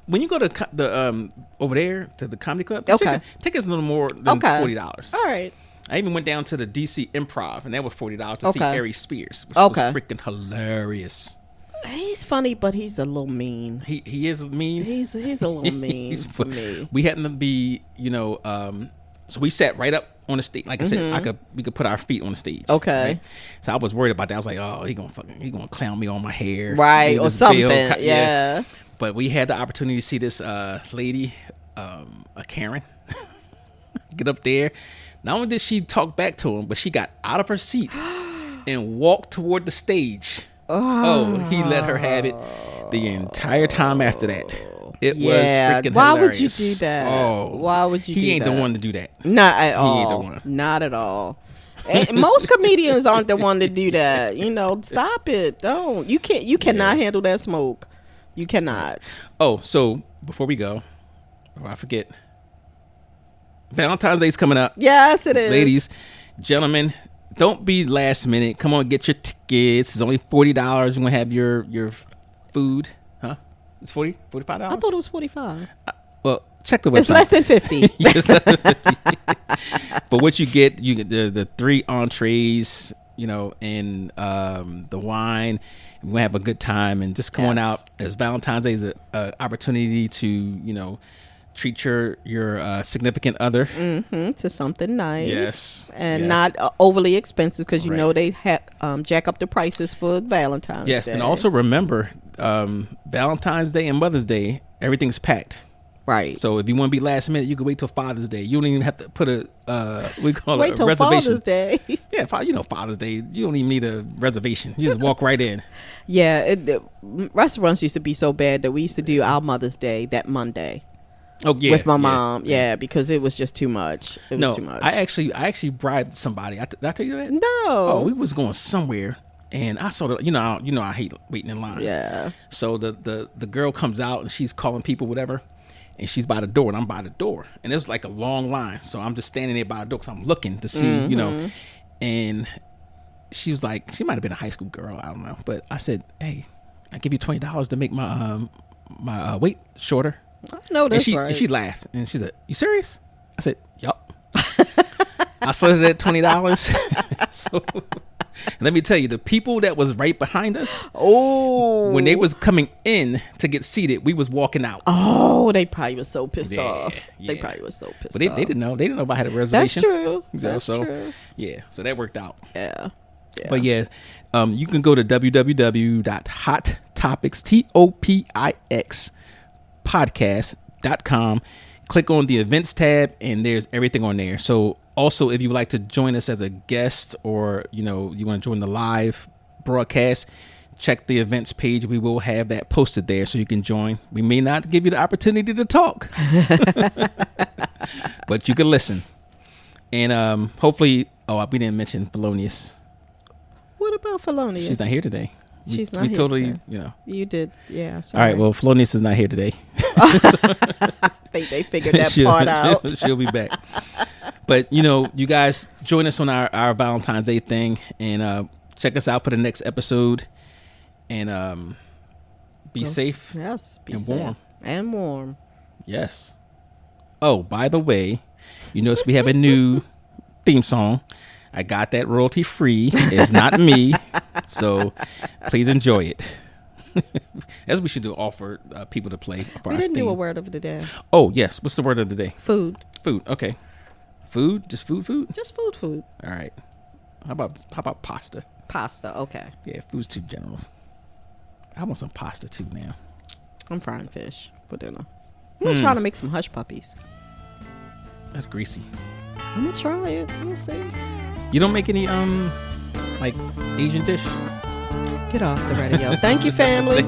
When you go to the over there to the comedy club, tickets a little more than $40. All right. I even went down to the DC Improv, and that was $40 to see Ari Spears, which was freaking hilarious. He's funny, but he's a little mean. He is mean. He's a little mean for me. We happened to be, so we sat right up on the stage. Like I said, we could put our feet on the stage. Okay. Right? So I was worried about that. I was like, oh, he gonna clown me on my hair, right, or something. Yeah. But we had the opportunity to see this lady, a Karen, get up there. Not only did she talk back to him, but she got out of her seat and walked toward the stage. Oh, he let her have it the entire time after that. It was freaking hilarious. Why would you do that? Oh, why would you do that? He ain't the one to do that. Not at all. He ain't the one. Not at all. And most comedians aren't the one to do that. Stop it. Don't. You cannot handle that smoke. You cannot. Oh, so before we go, I forget. Valentine's Day's coming up. Yes, it is. Ladies, gentlemen, don't be last minute. Come on, get your tickets. It's only $40. You're gonna have your food. Huh? It's $45. I thought it was $45. Well, check the website. It's less than $50. It's less than $50. But what you get the 3 entrees, and the wine. We're gonna have a good time and just come on out. As Valentine's Day is an opportunity to treat your significant other to something nice. Yes. And not overly expensive because they jack up the prices for Valentine's Day. Yes, and also remember Valentine's Day and Mother's Day, everything's packed. Right. So if you want to be last minute, you can wait till Father's Day. You don't even have to put a wait till reservation. Father's Day. Yeah, Father's Day. You don't even need a reservation. You just walk right in. Yeah, restaurants used to be so bad that we used to do our Mother's Day that Monday. Oh yeah, with my mom. Yeah, because it was just too much. It was too much. I actually bribed somebody. Did I tell you that? No. Oh, we was going somewhere. And I saw I hate waiting in lines. Yeah. So the girl comes out and she's calling people, whatever. And she's by the door and I'm by the door. And it was like a long line. So I'm just standing there by the door because I'm looking to see, And she was like, she might have been a high school girl. I don't know. But I said, hey, I give you $20 to make my my wait shorter. I know that's right. And she laughed. And she said, you serious? I said, yup. I slid it at $20. So let me tell you, the people that was right behind us, when they was coming in to get seated, we was walking out. Oh, they probably was so pissed off. Yeah. They probably was so pissed off. But they didn't know. They didn't know if I had a reservation. That's true. That's true. Yeah, so that worked out. Yeah. But you can go to www.hottopix, podcast.com. Click on the events tab and there's everything on there. So also, if you would like to join us as a guest or, you want to join the live broadcast, check the events page. We will have that posted there so you can join. We may not give you the opportunity to talk, but you can listen. And hopefully, we didn't mention Felonious. What about Felonious? She's not here today. She's not we here totally, today. you know. You did, yeah. All Sorry. right, well, Flonice is not here today. I think they figured that part out. She'll be back. But, you know, you guys join us on our Valentine's Day thing, and check us out for the next episode. And be safe. Yes, be and safe. Warm. And warm. Yes. Oh, by the way, you notice we have a new theme song. I got that royalty free. It's not me. So please enjoy it. As we should do, offer people to play. We didn't do a word of the day. Oh, yes. What's the word of the day? Food. Food. Okay. Food? Just food? Just food. All right. How about pasta? Pasta, okay. Yeah, food's too general. I want some pasta too now. I'm frying fish for dinner. I'm going to try to make some hush puppies. That's greasy. I'm going to try it. We'll see. You don't make any, like, Asian dish? Get off the radio. Thank you, family.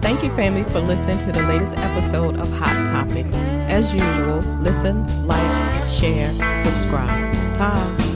Thank you, family, for listening to the latest episode of Hot Topics. As usual, listen, like, share, subscribe. Ta.